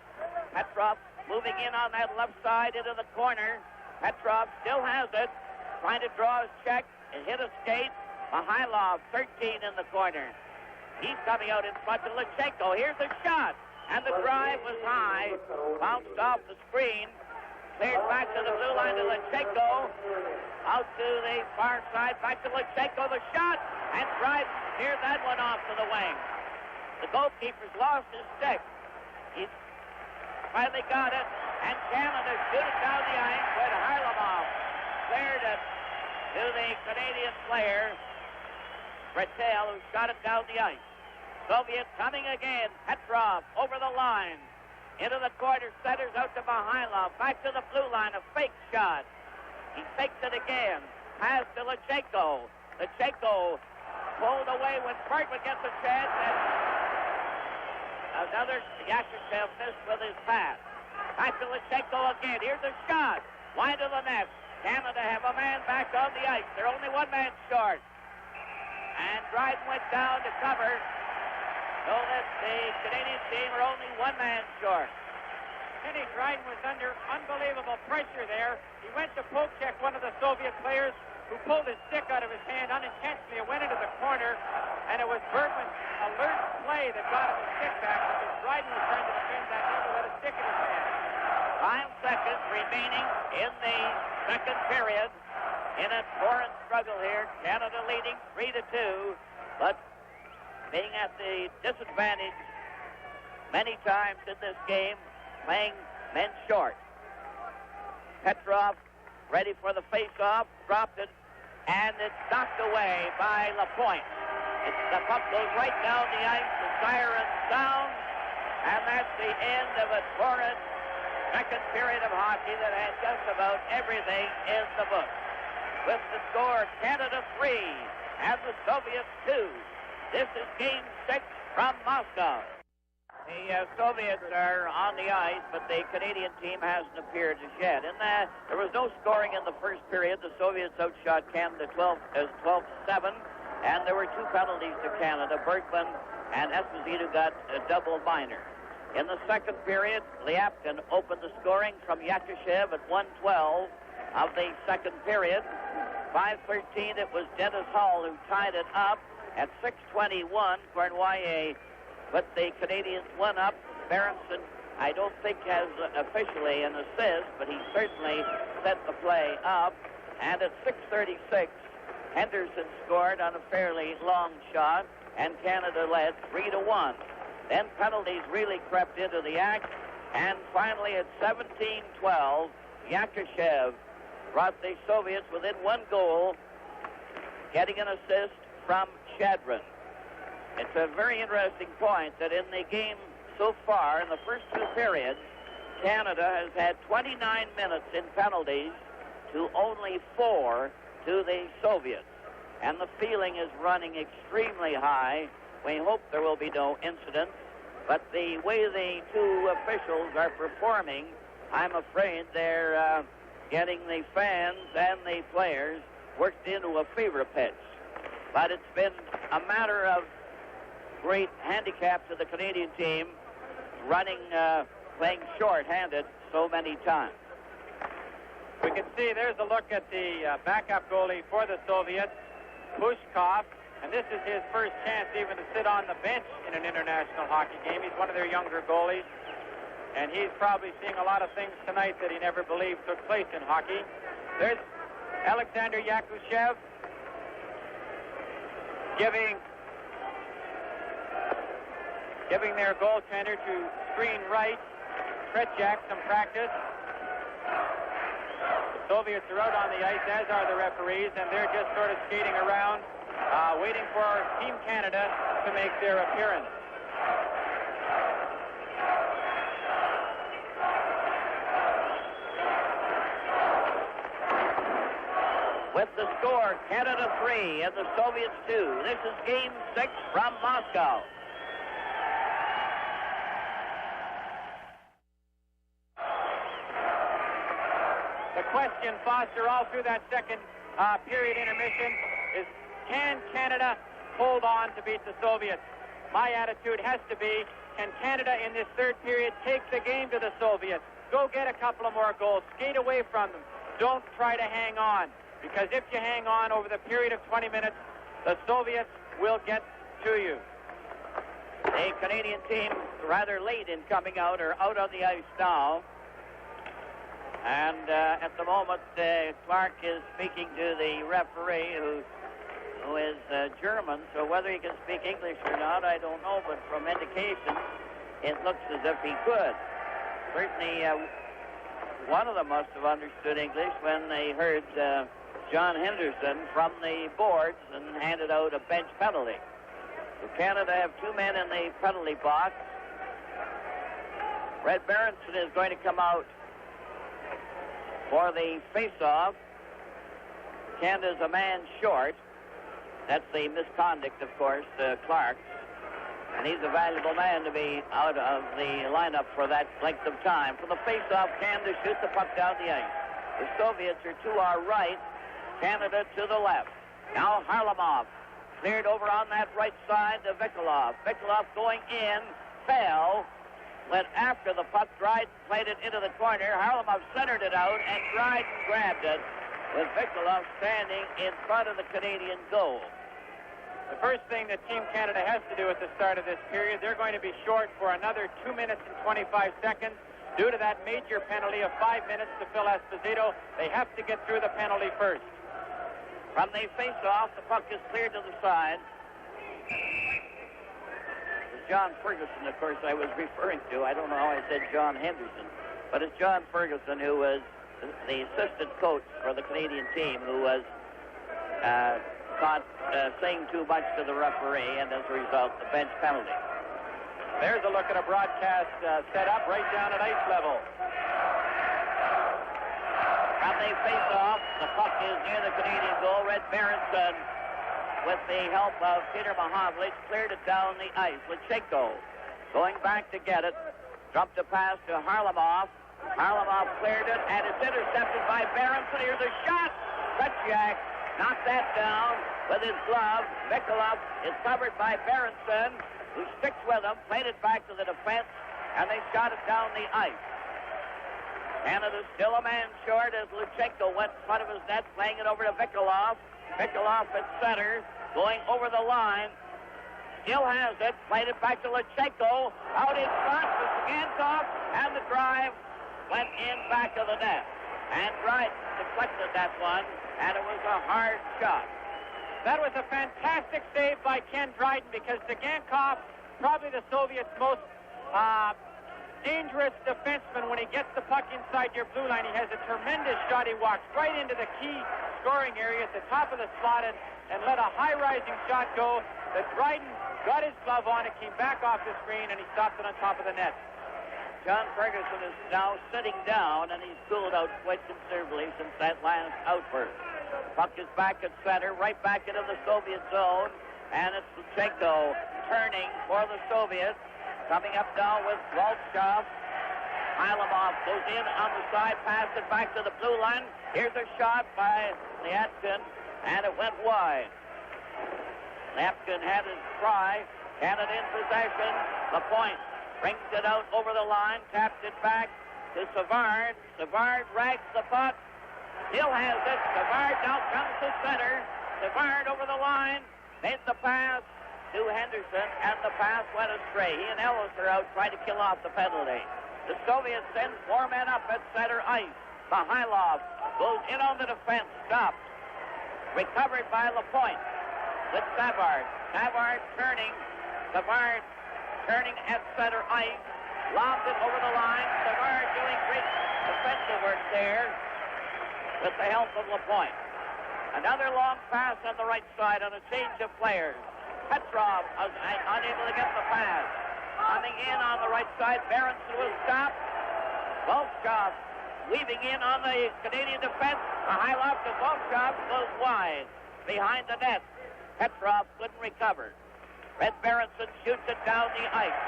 Petrov moving in on that left side into the corner. Petrov still has it, trying to draw his check. It hit a skate. Mikhailov, 13 in the corner. He's coming out in front of Luzhniki. Here's a shot. And the drive was high. Bounced off the screen. Cleared back to the blue line to Luzhniki. Out to the far side. Back to Luzhniki. The shot. And drive cleared that one off to the wing. The goalkeeper's lost his stick. He's finally got it. And Canada shoot it down the ice with Harlamov. Cleared it to the Canadian player. Bretel, who shot it down the ice. Soviet coming again. Petrov over the line. Into the corner, centers out to Mihailov. Back to the blue line, a fake shot. He fakes it again. Pass to Luzhniki. Luzhniki pulled away when Bergman gets a chance. And another Yakushev missed with his pass. Back to Luzhniki again. Here's a shot. Wide of the net. Canada have a man back on the ice. They're only one man short. And Dryden went down to cover. So that the Canadian team are only one man short.
Kenny Dryden was under unbelievable pressure there. He went to poke check one of the Soviet players who pulled his stick out of his hand unintentionally. It went into the corner, and it was Bergman's alert play that got him his stick back because Dryden was trying to defend that, never let a stick in his hand.
5 seconds remaining in the second period. In a torrent struggle here, Canada leading 3-2, but being at the disadvantage many times in this game, playing men short. Petrov ready for the face-off, dropped it, and it's knocked away by Lapointe. The puck goes right down the ice, the siren sounds, and that's the end of a torrent second period of hockey that had just about everything in the book. With the score, Canada 3 and the Soviets 2. This is Game 6 from Moscow. The Soviets are on the ice, but the Canadian team hasn't appeared as yet. There was no scoring in the first period. The Soviets outshot Canada 12-7, and there were 2 penalties to Canada. Bergman and Esposito got a double minor. In the second period, Lyapkin opened the scoring from Yakushev at 1:12 of the second period. 5:13, it was Dennis Hull who tied it up. At 6:21, Cournoyer put the Canadians 1 up. Berenson, I don't think, has officially an assist, but he certainly set the play up. And at 6:36, Henderson scored on a fairly long shot, and Canada led 3-1. Then penalties really crept into the act, and finally at 17:12, Yakushev brought the Soviets within 1 goal, getting an assist from Shadron. It's a very interesting point that in the game so far, in the first 2 periods, Canada has had 29 minutes in penalties to only 4 to the Soviets. And the feeling is running extremely high. We hope there will be no incidents, but the way the 2 officials are performing, I'm afraid they're getting the fans and the players worked into a fever pitch. But it's been a matter of great handicap to the Canadian team, playing short-handed so many times.
We can see there's a look at the backup goalie for the Soviets, Pushkov, and this is his first chance even to sit on the bench in an international hockey game. He's one of their younger goalies, and he's probably seeing a lot of things tonight that he never believed took place in hockey. There's Alexander Yakushev giving their goaltender to screen right, Tretiak, some practice. The Soviets are out on the ice, as are the referees, and they're just sort of skating around, waiting for Team Canada to make their appearance.
With the score, Canada 3 and the Soviets 2. This is Game 6 from Moscow.
The question, Foster, all through that second period intermission is, can Canada hold on to beat the Soviets? My attitude has to be, can Canada in this third period take the game to the Soviets? Go get a couple of more goals. Skate away from them. Don't try to hang on. Because if you hang on over the period of 20 minutes, the Soviets will get to you.
The Canadian team, rather late in coming out, are out on the ice now. And at the moment, Clark is speaking to the referee, who is German. So whether he can speak English or not, I don't know. But from indications, it looks as if he could. Certainly, one of them must have understood English when they heard John Henderson from the boards and handed out a bench penalty. So Canada have 2 men in the penalty box. Red Berenson is going to come out for the face-off. Canada's a man short. That's the misconduct, of course, Clark. And he's a valuable man to be out of the lineup for that length of time. For the face-off, Canada shoots the puck down the ice. The Soviets are to our right, Canada to the left. Now Harlamov cleared over on that right side to Vikolov. Vikolov going in, fell, went after the puck. Dryden played it into the corner. Harlamov centered it out, and Dryden grabbed it with Vikolov standing in front of the Canadian goal.
The first thing that Team Canada has to do at the start of this period, they're going to be short for another 2 minutes and 25 seconds due to that major penalty of 5 minutes to Phil Esposito. They have to get through the penalty first.
From the face-off, the puck is cleared to the side. It's John Ferguson, of course, I was referring to. I don't know how I said John Henderson, but it's John Ferguson, who was the assistant coach for the Canadian team, who was caught saying too much to the referee, and as a result, the bench penalty.
There's a look at a broadcast set up right down at ice level.
From the face-off, the puck is near the Canadian goal. Red Berenson, with the help of Peter Mahovlich, cleared it down the ice. Luzhniki going back to get it. Dropped a pass to Harlamov. Harlamov cleared it, and it's intercepted by Berenson. Here's a shot. Kretschak knocked that down with his glove. Vikolov is covered by Berenson, who sticks with him, played it back to the defense, and they shot it down the ice. Canada still a man short as Luzhniki went in front of his net, playing it over to Vikolov. Vikolov at center, going over the line. Still has it, played it back to Luzhniki. Out in front was Gankov, and the drive went in back of the net. And Dryden deflected that one, and it was a hard shot.
That was a fantastic save by Ken Dryden, because Gankov, probably the Soviets' most dangerous defenseman. When he gets the puck inside your blue line, he has a tremendous shot. He walks right into the key scoring area at the top of the slot and let a high-rising shot go. That Dryden got his glove on, it came back off the screen, and he stopped it on top of the net.
John Ferguson is now sitting down, and he's cooled out quite considerably since that last outburst. Puck is back at center, right back into the Soviet zone, and it's Luzhniki turning for the Soviets. Coming up now with Volchkov. Harlamov goes in on the side, passed it back to the blue line. Here's a shot by Lyatkin, and it went wide. Lyatkin had his try. Canada in possession. LaPointe brings it out over the line, taps it back to Savard. Savard rags the puck. Still has it. Savard now comes to center. Savard over the line. Made the pass to Henderson, and the pass went astray. He and Ellis are out trying to kill off the penalty. The Soviets send 4 men up at center ice. Mikhailov goes in on the defense, stops. Recovered by LaPointe with Savard. Savard turning. Savard turning at center ice. Lobs it over the line. Savard doing great defensive work there with the help of LaPointe. Another long pass on the right side on a change of players. Petrov was unable to get the pass. Coming in on the right side, Berenson was stopped. Volchkov weaving in on the Canadian defense. Mikhailov to Volchkov goes wide behind the net. Petrov couldn't recover. Red Berenson shoots it down the ice.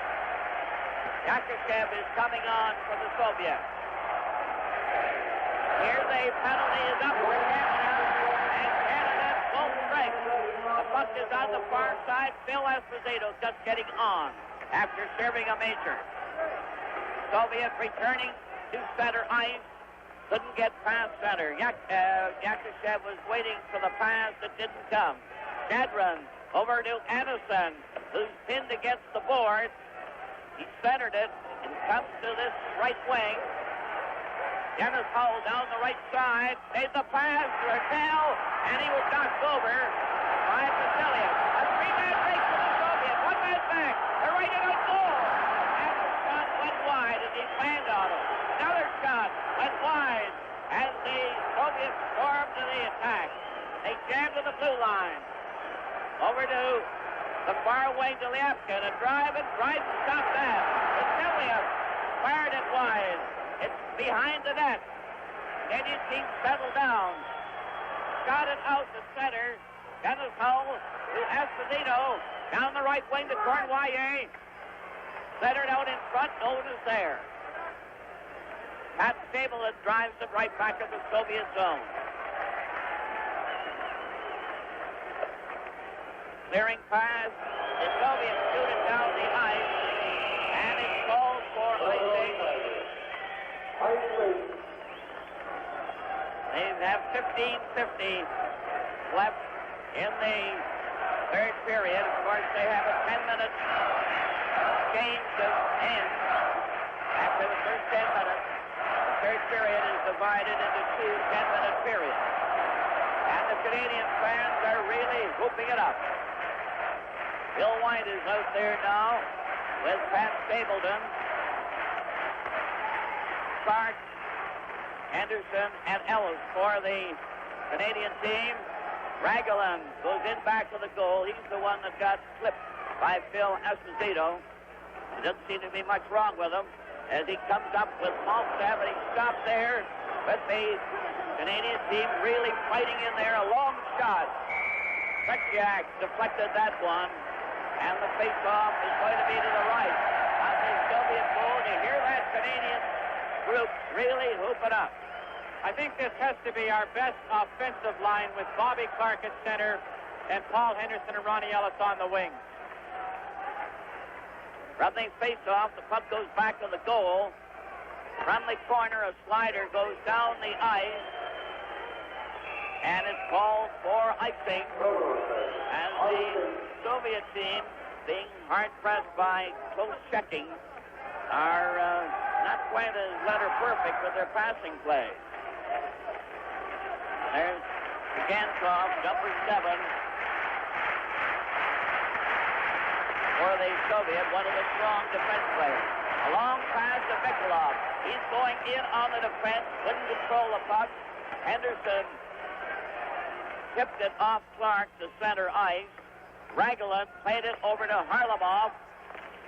Yakushev is coming on for the Soviets. Here's a penalty is up for Canada, and Canada won't break. The puck is on the far side. Phil Esposito just getting on after serving a major. Soviet returning to center ice. Couldn't get past center. Yakushev was waiting for the pass that didn't come. Shadron over to Anderson, who's pinned against the board. He centered it and comes to this right wing. Dennis Hull down the right side, made the pass to Raquel, and he was knocked over by Vasiliev. A 3-man race for the Soviets. 1 man back. They're right in a goal. And the shot went wide as he planned on it. Another shot went wide as the Soviets stormed to the attack. jam to the blue line. Over to the far wing to Liapkin. A drive and tries to stop that. Vassiliev fired it wide. It's behind the net. Canadian team settled down. Got it out to center. Dennis Hull to Esposito. Down the right wing to Cournoyer. Centered out in front. No one is there. Pat Stapleton drives it right back to the Soviet zone. Clearing pass. The Soviets shoot it down the ice. And it's called for icing. They have 15:50 left in the third period. Of course, they have a 10-minute game to end after the first 10 minutes. The third period is divided into two 10-minute periods. And the Canadian fans are really whooping it up. Bill White is out there now with Pat Stapleton, Clark, Henderson, and Ellis for the Canadian team. Raglan goes in back to the goal. He's the one that got slipped by Phil Esposito. There doesn't seem to be much wrong with him as he comes up with Maltsev, and he stopped there with the Canadian team really fighting in there. A long shot. Petyak deflected that one, and the face-off is going to be to the right on the Soviet goal. You hear that Canadian group really hoop it up.
I think this has to be our best offensive line with Bobby Clark at center and Paul Henderson and Ronnie Ellis on the wing.
From the face-off, the puck goes back to the goal. From the corner, a slider goes down the ice. And it's called for icing. As the Soviet team, being hard-pressed by close checking, are not quite as letter perfect with their passing play. There's Gankov, number 7, for the Soviet, one of the strong defense players. A long pass to Mikhailov. He's going in on the defense, couldn't control the puck. Henderson tipped it off Clark to center ice. Raglan played it over to Harlamov.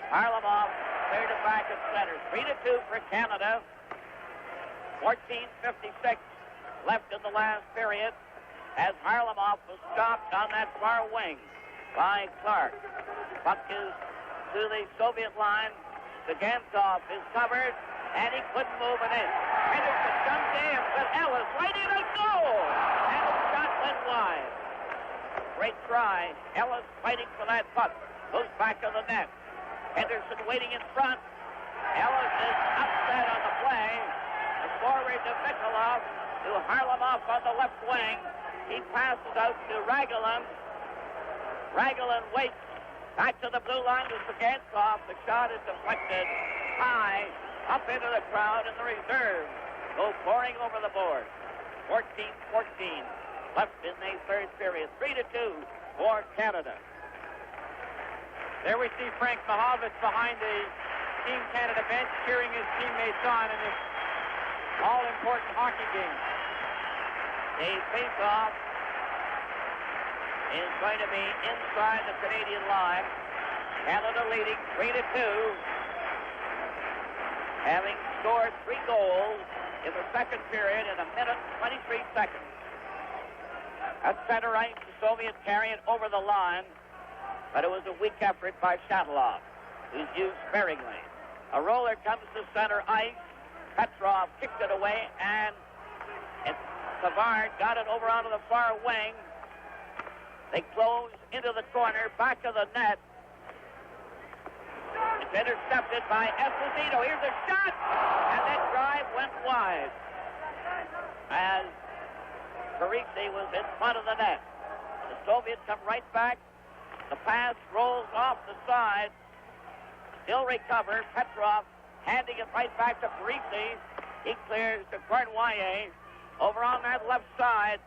Harlamov cleared it back at center. 3-2 for Canada. 14:56 left in the last period as Harlamov was stopped on that far wing by Clark. Puck is to the Soviet line. The Gankov is covered, and he couldn't move it in. Henderson comes in with Ellis right in a goal, and the shot went wide. Great try. Ellis fighting for that puck. Goes back to the net. Henderson waiting in front. Ellis is upset on the play. The forward to Mikhailov, to Harlamov on the left wing. He passes out to Raglan. Raglan waits. Back to the blue line to Gankov. The shot is deflected high up into the crowd, and the reserves go pouring over the board. 14:14 left in the third period. 3-2 for Canada.
There we see Frank Mahovitz behind the Team Canada bench cheering his teammates on in this all-important hockey game.
The face-off is going to be inside the Canadian line. Canada leading 3-2, having scored 3 goals in the second period in 1 minute and 23 seconds. At center ice, the Soviets carry it over the line, but it was a weak effort by Shatilov, who's used sparingly. A roller comes to center ice. Petrov kicked it away, and Savard got it over onto the far wing. They close into the corner, back to the net. It's intercepted by Esposito. Here's a shot, and that drive went wide as Parisi was in front of the net. The Soviets come right back. The pass rolls off the side. Still recovered. Petrov handing it right back to Parisi. He clears to Cournoyer. Over on that left side.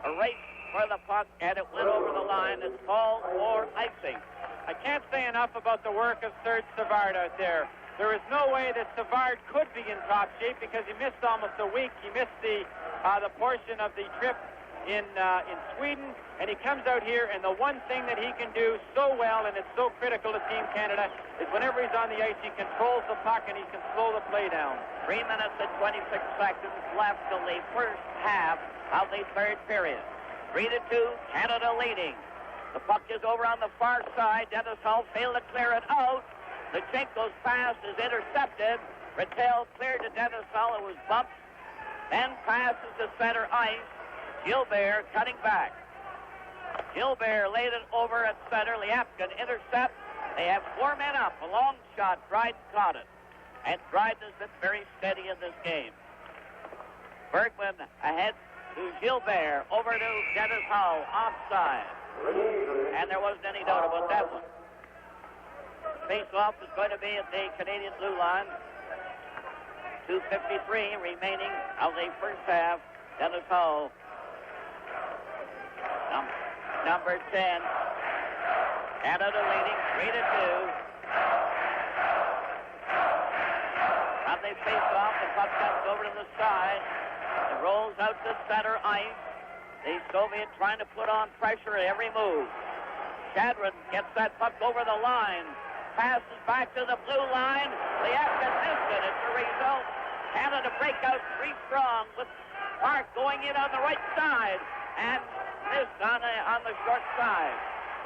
A race for the puck, and it went over the line. It's called for icing.
I can't say enough about the work of Serge Savard out there. There is no way that Savard could be in top shape because he missed almost a week. He missed the portion of the trip in Sweden, and he comes out here, and the one thing that he can do so well, and it's so critical to Team Canada, is whenever he's on the ice, he controls the puck and he can slow the play down.
3 minutes and 26 seconds left till the first half of the third period. 3-2, Canada leading. The puck is over on the far side. Dennis Hull failed to clear it out. Luzhniko's pass is intercepted. Rattel cleared to Dennis Hull. It was bumped. Then passes to center ice. Gilbert cutting back. Gilbert laid it over at center. Liapkin intercept. They have 4 men up. A long shot. Dryden caught it. And Dryden has been very steady in this game. Bergman ahead to Gilbert. Over to Dennis Hull. Offside. And there wasn't any doubt about that one. Face-off is going to be at the Canadian blue line. 2:53 remaining of the first half. Dennis Hull. Number 10. Canada leading 3-2. On the face-off, the puck comes over to the side. It rolls out to center ice. The Soviet trying to put on pressure at every move. Shadron gets that puck over the line. Passes back to the blue line. Liapkin missed it. It's a result. Canada break out 3 strong with Park going in on the right side and missed on the short side.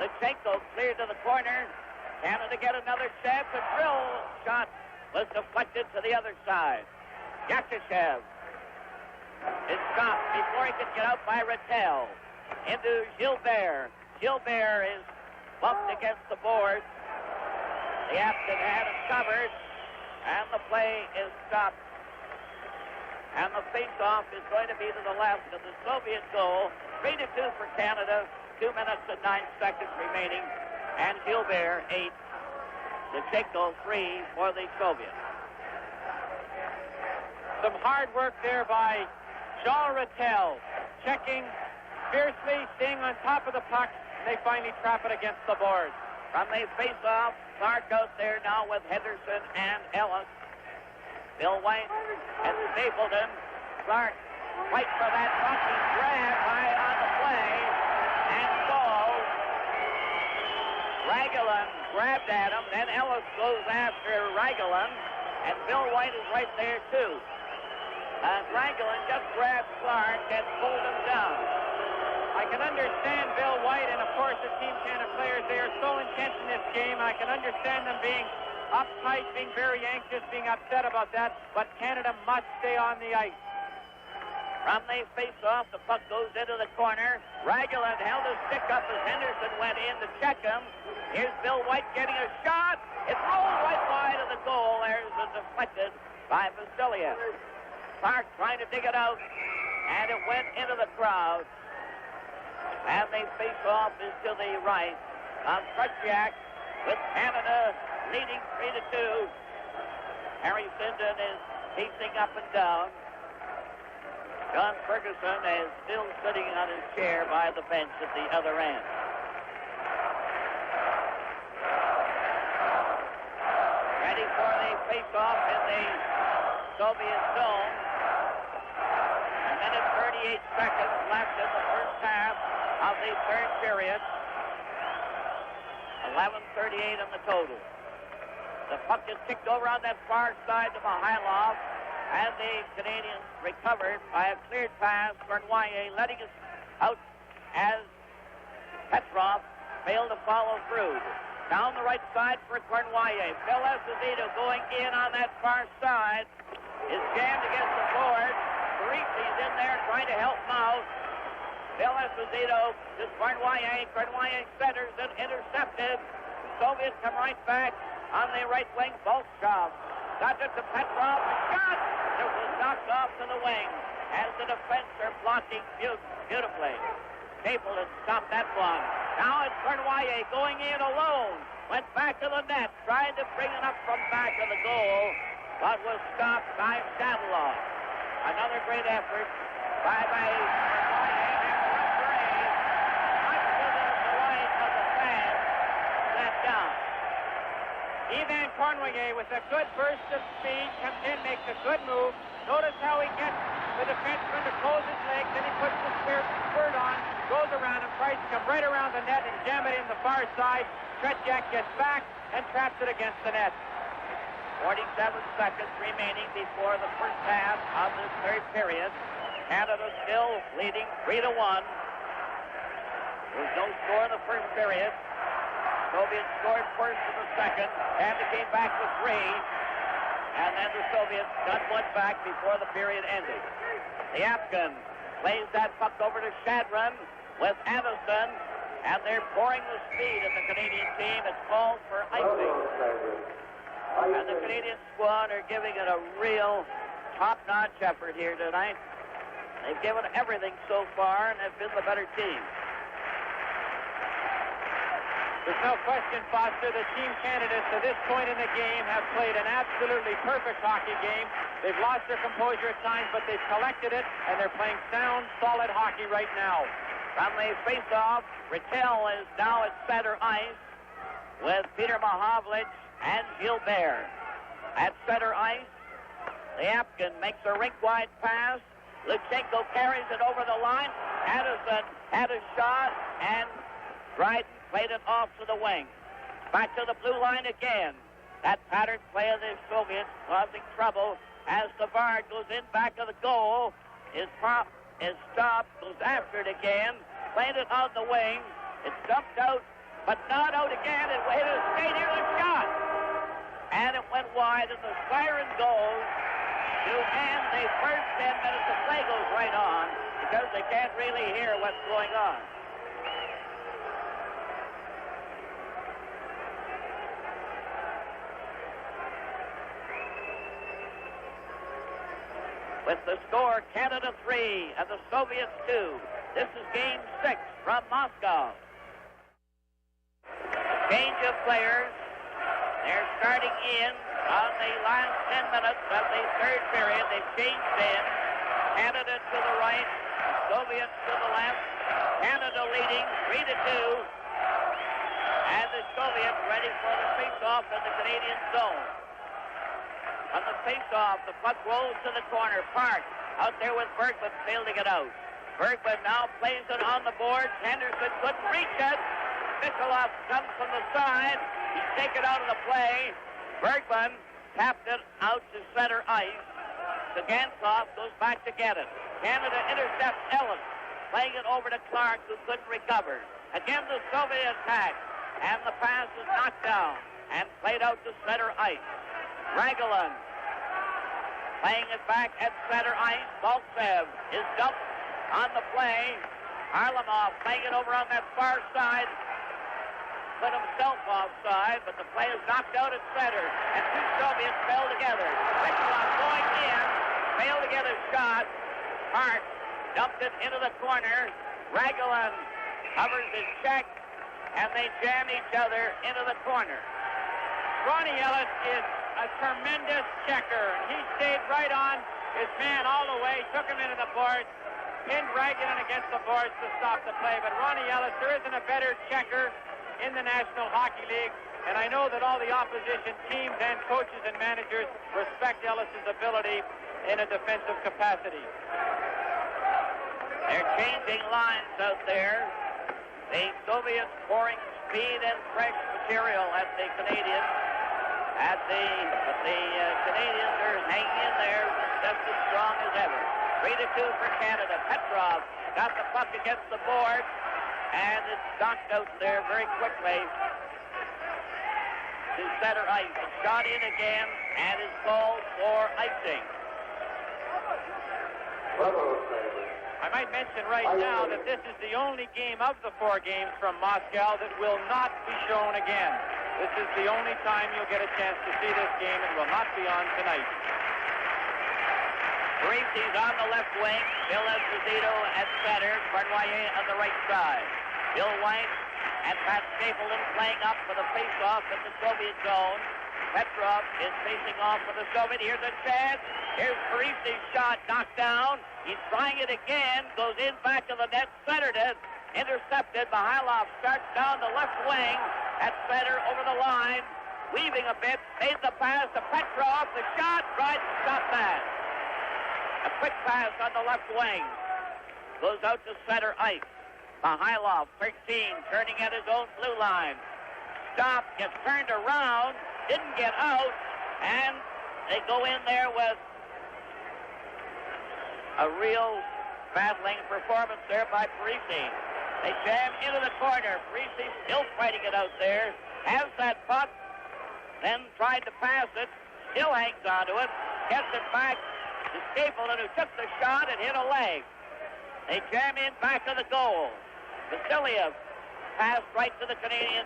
Luzhniki cleared to the corner. Canada get another chance. A drill shot was deflected to the other side. Yakushev is stopped before he could get out by Rattel. Into Gilbert. Gilbert is bumped against the board. Liapkin had him covered, and the play is stopped. And the face-off is going to be to the left of the Soviet goal. 3-2 for Canada. 2 minutes and 9 seconds remaining. And Gilbert 8. Luzhniki 3 for the Soviets.
Some hard work there by Jean Rattel. Checking fiercely, staying on top of the puck. They finally trap it against the board.
From the face-off, Clark out there now with Henderson and Ellis. Bill White has stapled him. Clark fights for that puck. He's grabbed high on the play and falls. Raglan grabbed at him. Then Ellis goes after Raglan, and Bill White is right there too. Raglan just grabbed Clark and pulled him down.
I can understand Bill White and, of course, the Team Canada players. They are so intense in this game. I can understand them being uptight, being very anxious, being upset about that. But Canada must stay on the ice.
From the face-off, the puck goes into the corner. Raglan held his stick up as Henderson went in to check him. Here's Bill White getting a shot. It's rolled right wide of the goal. There's a deflected by Vasiliev. Clark trying to dig it out, and it went into the crowd. And the face-off is to the right on Tretiak with Canada leading 3-2. Harry Sinden is pacing up and down. John Ferguson is still sitting on his chair by the bench at the other end. Ready for the face-off in the Soviet zone. A minute 38 seconds left in the first half of the third period. 11:38 in the total. The puck is kicked over on that far side to Mihailov, and the Canadians recovered by a cleared pass. Bernoyer letting it out as Petrov failed to follow through. Down the right side for Bernoyer. Phil Esposito going in on that far side is jammed against the board. Parisi's in there trying to help him out. Phil Esposito to Bernoyer. Bernoyer centers and intercepted. Soviets come right back on the right wing. Bolshov got it to Petrov. Shot! It was knocked off to the wing as the defense are blocking beautifully. Capel had stopped that one. Now it's Bernoyer going in alone. Went back to the net. Tried to bring it up from back of the goal, but was stopped by Shadloff. Another great effort by Bernoyer.
Ivan Cornway with a good burst of speed comes in, makes a good move. Notice how he gets the defenseman to close his legs, and he puts the spear Snyder, spurred on, goes around and tries to come right around the net and jam it in the far side. Tretiak gets back and traps it against the net.
47 seconds remaining before the first half of this third period. Canada still leading 3-1. There's no score in the first period. Soviets scored first in the second. Canada came back with 3. And then the Soviets got one back before the period ended. The Afghan plays that puck over to Shadron with Addison. And they're pouring the speed of the Canadian team. It's called for icing. And the Canadian squad are giving it a real top-notch effort here tonight. They've given everything so far and have been the better team.
There's no question, Foster, that Team Canada to this point in the game have played an absolutely perfect hockey game. They've lost their composure at times, but they've collected it, and they're playing sound, solid hockey right now.
From the face-off, Rattel is now at center ice with Peter Mahovlich and Gilbert. At center ice, the Afghan makes a rink-wide pass. Luzhniki carries it over the line. Addison had a shot, and Dryden played it off to the wing. Back to the blue line again. That pattern play of the Soviets causing trouble as Savard goes in back of the goal. His stopped, goes after it again, played it on the wing. It's dumped out, but not out again. It hit a skate near the shot. And it went wide, and the siren goes to end the first 10 minutes. The play goes right on because they can't really hear what's going on. With the score, Canada 3 and the Soviets 2. This is Game 6 from Moscow. Change of players. They're starting in on the last 10 minutes of the third period. They've changed in. Canada to the right, Soviets to the left. Canada leading 3-2. And the Soviets ready for the face-off in the Canadian zone. On the face-off, the puck rolls to the corner. Park out there with Bergman, failed to get out. Bergman now plays it on the board. Henderson couldn't reach it. Michalov comes from the side. He's taken out of the play. Bergman tapped it out to center ice. Gantzoff goes back to get it. Canada intercepts Ellis, playing it over to Clark, who couldn't recover. Again, the Soviet attack, and the pass is knocked down and played out to center ice. Raglan playing it back at center ice. Baltsev is dumped on the play. Harlamov playing it over on that far side. Put himself offside, but the play is knocked out at center, and two Soviets fell together. Michalov going in, failed to get a shot. Hart dumped it into the corner. Raglan covers his check, and they jam each other into the corner.
Ronnie Ellis is a tremendous checker. He stayed right on his man all the way, took him into the boards, pinned Raglan against the boards to stop the play. But Ronnie Ellis, there isn't a better checker in the National Hockey League, and I know that all the opposition teams and coaches and managers respect Ellis's ability in a defensive capacity.
They're changing lines out there. The Soviets pouring speed and fresh material at the Canadians. But the Canadians are hanging in there just as strong as ever. 3-2 for Canada. Petrov got the puck against the board, and it's knocked out there very quickly to center ice. It's shot in again, and is called for icing.
I might mention right now that this is the only game of the 4 games from Moscow that will not be shown again. This is the only time you'll get a chance to see this game. It will not be on tonight.
Parisi's on the left wing. Bill Esposito at center. Barnoyer on the right side. Bill White and Pat Stapleton playing up for the face-off in the Soviet zone. Petrov is facing off for the Soviet. Here's a chance. Here's Parisi's shot knocked down. He's trying it again. Goes in back of the net. Centered it. Intercepted. Mihailov starts down the left wing at center over the line. Weaving a bit. Made the pass to Petrov. The shot. Tried to stop that. A quick pass on the left wing. goes out to center ice. Mihailoff, 13, turning at his own blue line. Stopped, gets turned around, didn't get out, and they go in there with a real battling performance there by Parisi. They jam into the corner. Parisi still fighting it out there. Has that puck, then tried to pass it, still hangs onto it, gets it back to Stapleton, who took the shot and hit a leg. They jam in back of the goal. Vasiliev passed right to the Canadian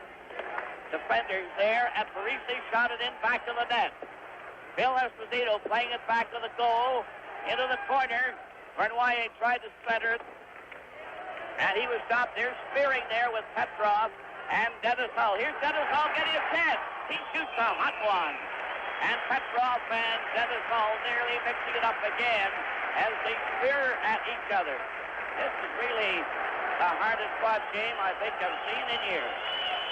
defenders there, and Parisi shot it in back to the net. Bill Esposito playing it back to the goal, into the corner. Bernoyer tried to center it, and he was stopped there, spearing there with Petrov and Dennis Hull. Here's Dennis Hull getting a chance. He shoots a hot one. And Petrov and Dennis Hull nearly mixing it up again as they spear at each other. This is really the hardest fought game I think I've seen in years.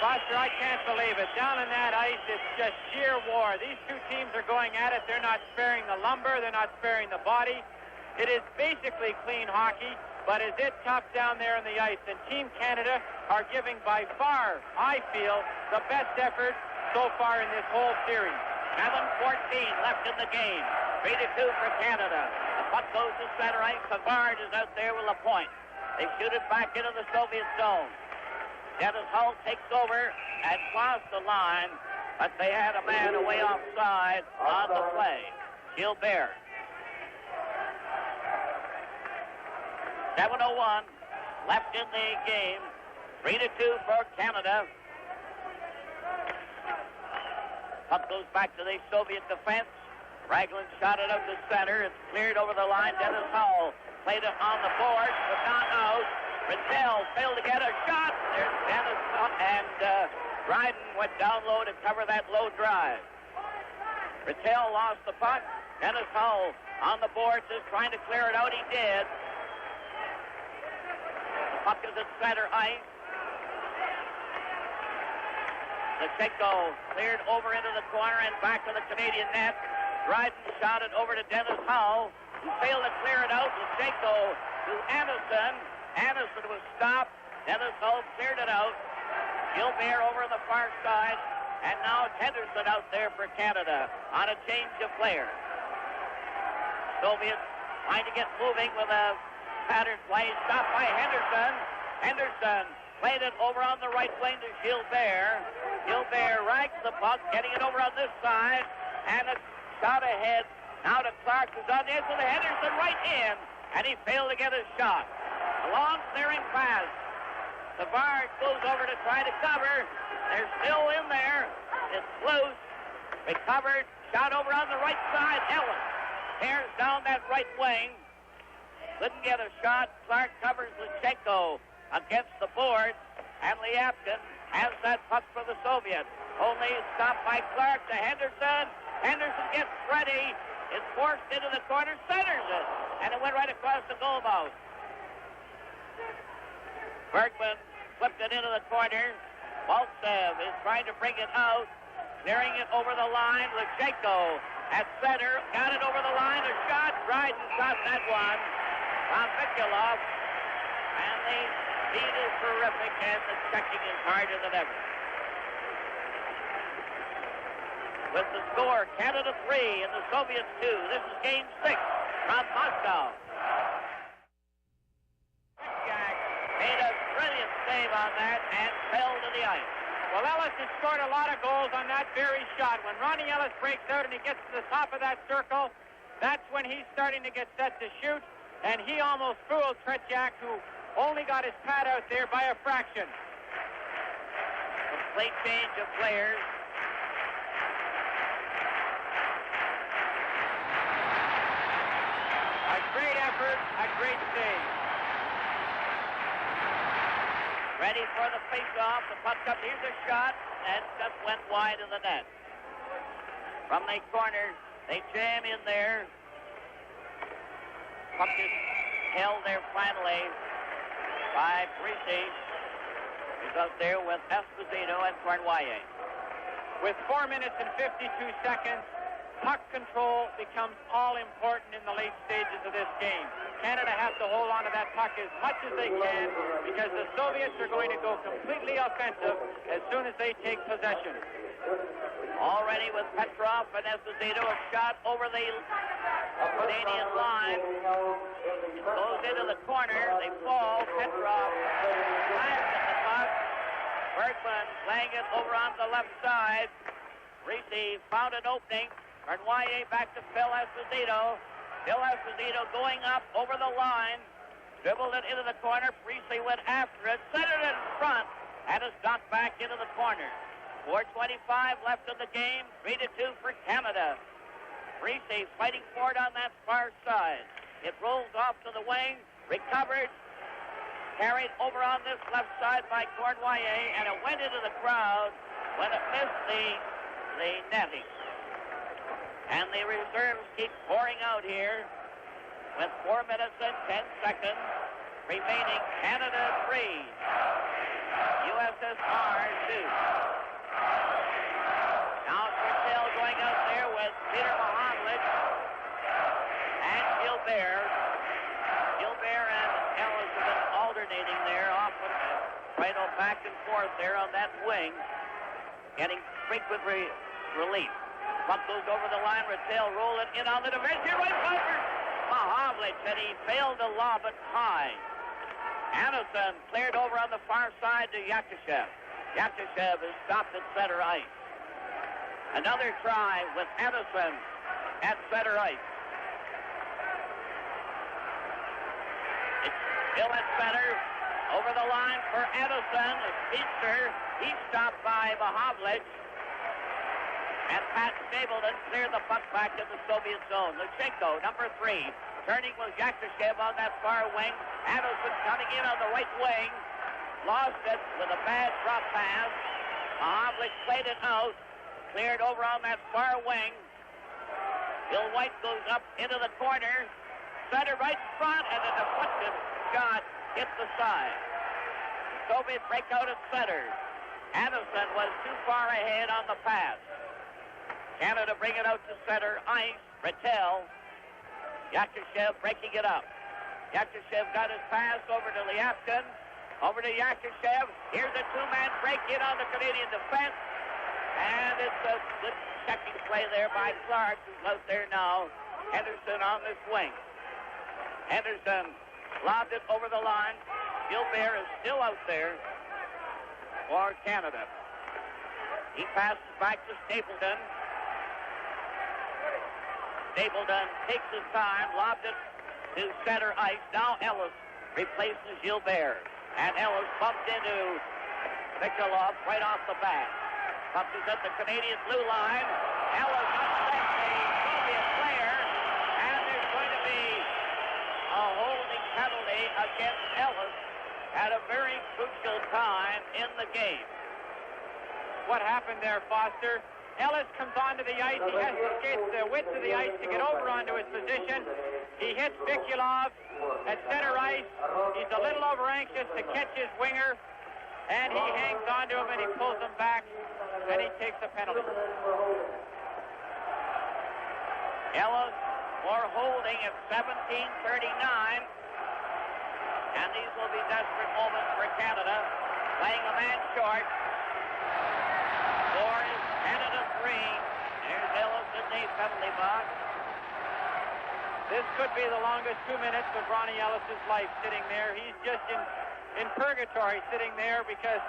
Foster, I can't believe it. Down on that ice, it's just sheer war. These two teams are going at it. They're not sparing the lumber. They're not sparing the body. It is basically clean hockey, but is it tough down there on the ice? And Team Canada are giving by far, I feel, the best effort so far in this whole series.
7:14 left in the game. 3-2 for Canada. The puck goes to center ice. Savard is out there with a point. They shoot it back into the Soviet zone. Dennis Hull takes over and crossed the line, but they had a man away offside on the play. Gilbert. 7:01 left in the game. 3-2 for Canada. Puck goes back to the Soviet defense. Raglan shot it out to center. It's cleared over the line. Dennis Hull played it on the board, but not out. Riddell failed to get a shot. There's Dennis and Dryden went down low to cover that low drive. Riddell lost the puck. Dennis Hull on the boards is trying to clear it out. He did. The puck is at center ice. Luzhniki cleared over into the corner and back to the Canadian net. Dryden shot it over to Dennis Hull, who failed to clear it out. Luzhniki to Anderson. Anderson was stopped. Dennis Hull cleared it out. Gilbert over on the far side. And now it's Henderson out there for Canada on a change of players. Soviets trying to get moving with a pattern play. Stopped by Henderson. Henderson played it over on the right wing to Gilbert. Gilbert rags the puck, getting it over on this side. And a shot ahead. Now to Clark, who's on the edge of the Henderson right in. And he failed to get his shot. A long clearing pass. Savard goes over to try to cover. They're still in there. It's loose. Recovered. Shot over on the right side. Ellis tears down that right wing. Couldn't get a shot. Clark covers Luzhniki against the board. And Lyapkin has that puck for the Soviets. Only stopped by Clark to Henderson. Henderson gets ready. Is forced into the corner. Centers it. And it went right across the goal mouth. Bergman flipped it into the corner. Maltsev is trying to bring it out. Clearing it over the line. Luzhniki at center. Got it over the line. A shot. Dryden shot that one. From Mikulov. And the speed is terrific, and the checking is harder than ever. With the score, Canada 3 and the Soviets 2. This is Game 6 from Moscow. Jack made a brilliant save on that and fell to the ice.
Well, Ellis has scored a lot of goals on that very shot. When Ronnie Ellis breaks out and he gets to the top of that circle, that's when he's starting to get set to shoot. And he almost fooled Tretiak, who only got his pad out there by a fraction.
Complete change of players.
A great effort, a great save.
Ready for the face-off. The puck up. Here's a shot, and just went wide in the net. From the corner, they jam in there. Puck is held there finally by Parisi. He's out there with Esposito and Bernoyer.
With 4 minutes and 52 seconds, puck control becomes all important in the late stages of this game. Canada has to hold on to that puck as much as they can because the Soviets are going to go completely offensive as soon as they take possession.
Already with Petrov and Esposito, a shot over the Canadian line. It goes into the corner. They fall. Petrov flies at the puck. Bergman playing it over on the left side. Reese found an opening. Bernouillet back to Phil Esposito. Phil Esposito going up over the line. Dribbled it into the corner. Reese went after it. Centered it in front. And is knocked back into the corner. 4:25 left in the game. 3-2 for Canada. Reese fighting for it on that far side. It rolls off to the wing. Recovered. Carried over on this left side by Cournoyer. And it went into the crowd when it missed the netting. And the reserves keep pouring out here with 4 minutes and 10 seconds remaining. Canada 3, USSR 2. Now Purcell going out there with Peter Mohammed and Gilbert. Gilbert and Ellis have been alternating there, often right on back and forth there on that wing, getting frequent relief. Puck goes over the line. Rattel roll it in on the defensive right finger. Mohammed, and he failed to lob it high. Anderson cleared over on the far side to Yakushev. Yakushev is stopped at center ice. Another try with Anderson at center ice. It's still at center. Over the line for Anderson. A speedster. He's stopped by Mohammed. And Pat Stapleton cleared the puck back to the Soviet zone. Luzhniki, number 3, turning with Yakushev on that far wing. Anderson coming in on the right wing. Lost it with a bad drop pass. Mohammed played it out. Cleared over on that far wing. Bill White goes up into the corner. Center right in front, and a deflected shot hit the side. The Soviets break out at center. Anderson was too far ahead on the pass. Canada bring it out to center ice. Rattel. Yakushev breaking it up. Yakushev got his pass over to Lyapkin. Over to Yakushev. Here's a two-man break in on the Canadian defense. And it's a good checking play there by Clark, who's out there now. Henderson on this wing. Henderson lobbed it over the line. Gilbert is still out there for Canada. He passes back to Stapleton. Stapleton takes his time, lobbed it to center ice. Now Ellis replaces Gilbert. And Ellis bumped into Michalov right off the bat. Puck is at the Canadian blue line. Ellis upsets the Soviet player. And there's going to be a holding penalty against Ellis at a very crucial time in the game.
What happened there, Foster? Ellis comes onto the ice. He has to get the width of the ice to get over onto his position. He hits Michalov at center ice. He's a little over anxious to catch his winger. And he hangs onto him and he pulls him back. And he takes a penalty.
Ellis for holding at 17:39. And these will be desperate moments for Canada. Playing a man short. Score is Canada 3. There's Ellis in the penalty box.
This could be the longest 2 minutes of Ronnie Ellis's life sitting there. He's just in purgatory sitting there because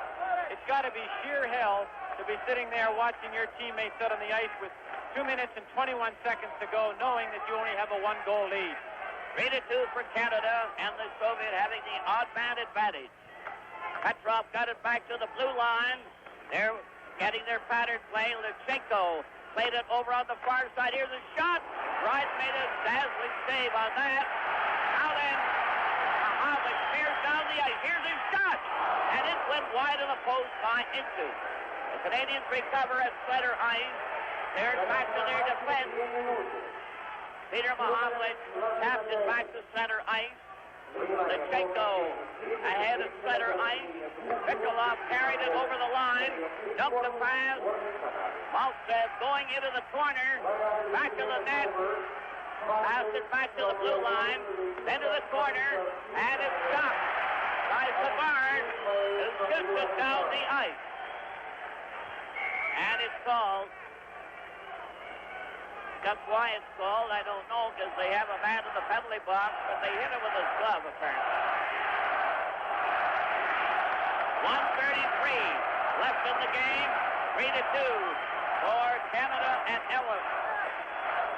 it's got to be sheer hell to be sitting there watching your teammates out on the ice with 2 minutes and 21 seconds to go, knowing that you only have a 1-goal lead.
3-2 for Canada, and the Soviet having the odd man advantage. Petrov got it back to the blue line. They're getting their pattern play. Luzhniki played it over on the far side. Here's a shot. Wright made a dazzling save on that. Now then, Mohammed spears down the ice. Here's his shot. And it went wide of the post by inches. The Canadians recover at center ice. They're back to their defense. Peter Mohammed tapped it back to center ice. Luzhniki ahead at center ice. Michalov carried it over the line. Dumped the pass. Maltsev going into the corner. Back to the net. Passed it back to the blue line, then to the corner, and it's stopped by Savard, who shoots it down the ice. And it's called. Just why it's called, I don't know, because they have a man in the penalty box, but they hit him with his glove, apparently. 1:33 left in the game. 3-2 for Canada and Ellis.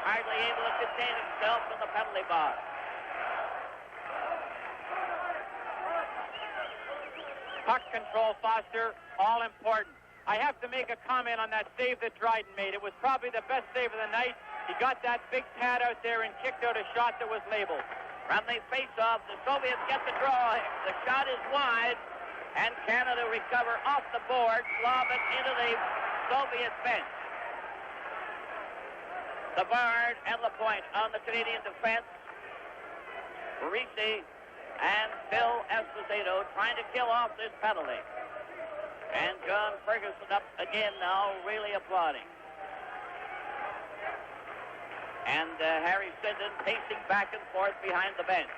Hardly able to contain himself in the penalty box.
Puck control, Foster, all important. I have to make a comment on that save that Dryden made. It was probably the best save of the night. He got that big pad out there and kicked out a shot that was labeled.
From the face-off, the Soviets get the draw. The shot is wide, and Canada recover off the board, lob it into the Soviet bench. Savard and Lapointe on the Canadian defense. Parisi and Phil Esposito trying to kill off this penalty. And John Ferguson up again now, really applauding. And Harry Sinden pacing back and forth behind the bench.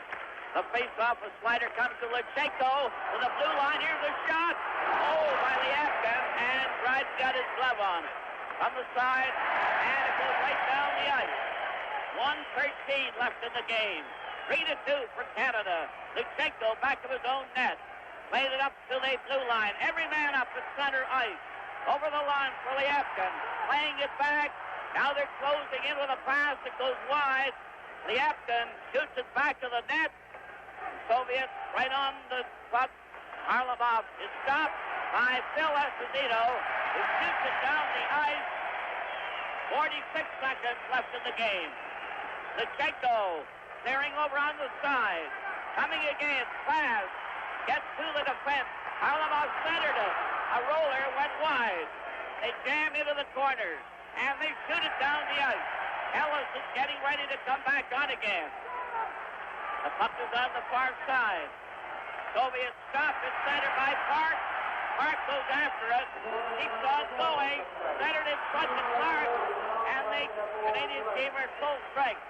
The face-off, a slider comes to Luzhniki to the blue line. Here's a shot. Oh, by Liapkin, and Dryden got his glove on it. From the side, and it goes right down the ice. 1:13 left in the game. 3-2 for Canada. Luzhniki back to his own net. Played it up to the blue line. Every man up at center ice. Over the line for Liapkin. Playing it back. Now they're closing in with a pass that goes wide. Liapkin shoots it back to the net. Soviets right on the puck. Harlamov is stopped by Phil Esposito, who shoots it down the ice. 46 seconds left in the game. Luzhniki staring over on the side. Coming again, pass. Gets to the defense. Harlamov centered it. A roller went wide. They jam into the corners, and they shoot it down the ice. Ellis is getting ready to come back on again. The puck is on the far side. Soviet stop is centered by Park. Park goes after it. Keeps on going. Centered in front of Clark. And the Canadian team are full strength.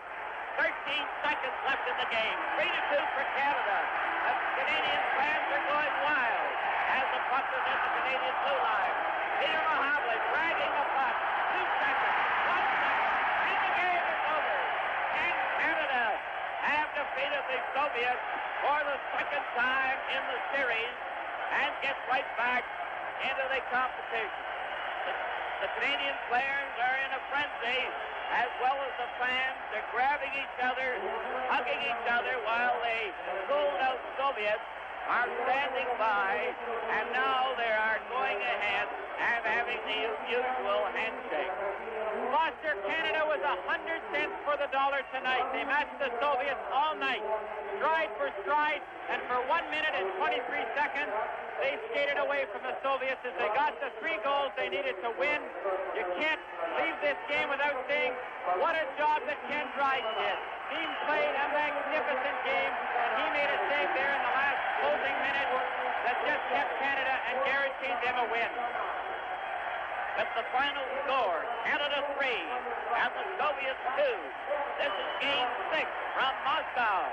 13 seconds left in the game. 3-2 for Canada. The Canadian fans are going wild as the puck is at the Canadian blue line. Peter Mahovlich dragging the puck. 2 seconds. 1 second. And the game is over. And Canada have defeated the Soviets for the second time in the series and get right back into the competition. The Canadian players are in a frenzy, as well as the fans. They're grabbing each other, hugging each other, while the cooled-out Soviets are standing by, and now they are going ahead and having the usual handshake.
Foster, Canada was 100 cents for the dollar tonight. They matched the Soviets all night, stride for stride, and for 1 minute and 23 seconds, they skated away from the Soviets as they got the 3 goals they needed to win. You can't leave this game without saying what a job that Ken Dryden did. Team played a magnificent game, and he made a save there in the last closing minute that just kept Canada and guaranteed them a win.
With the final score, Canada 3 and the Soviets 2. This is Game 6 from Moscow.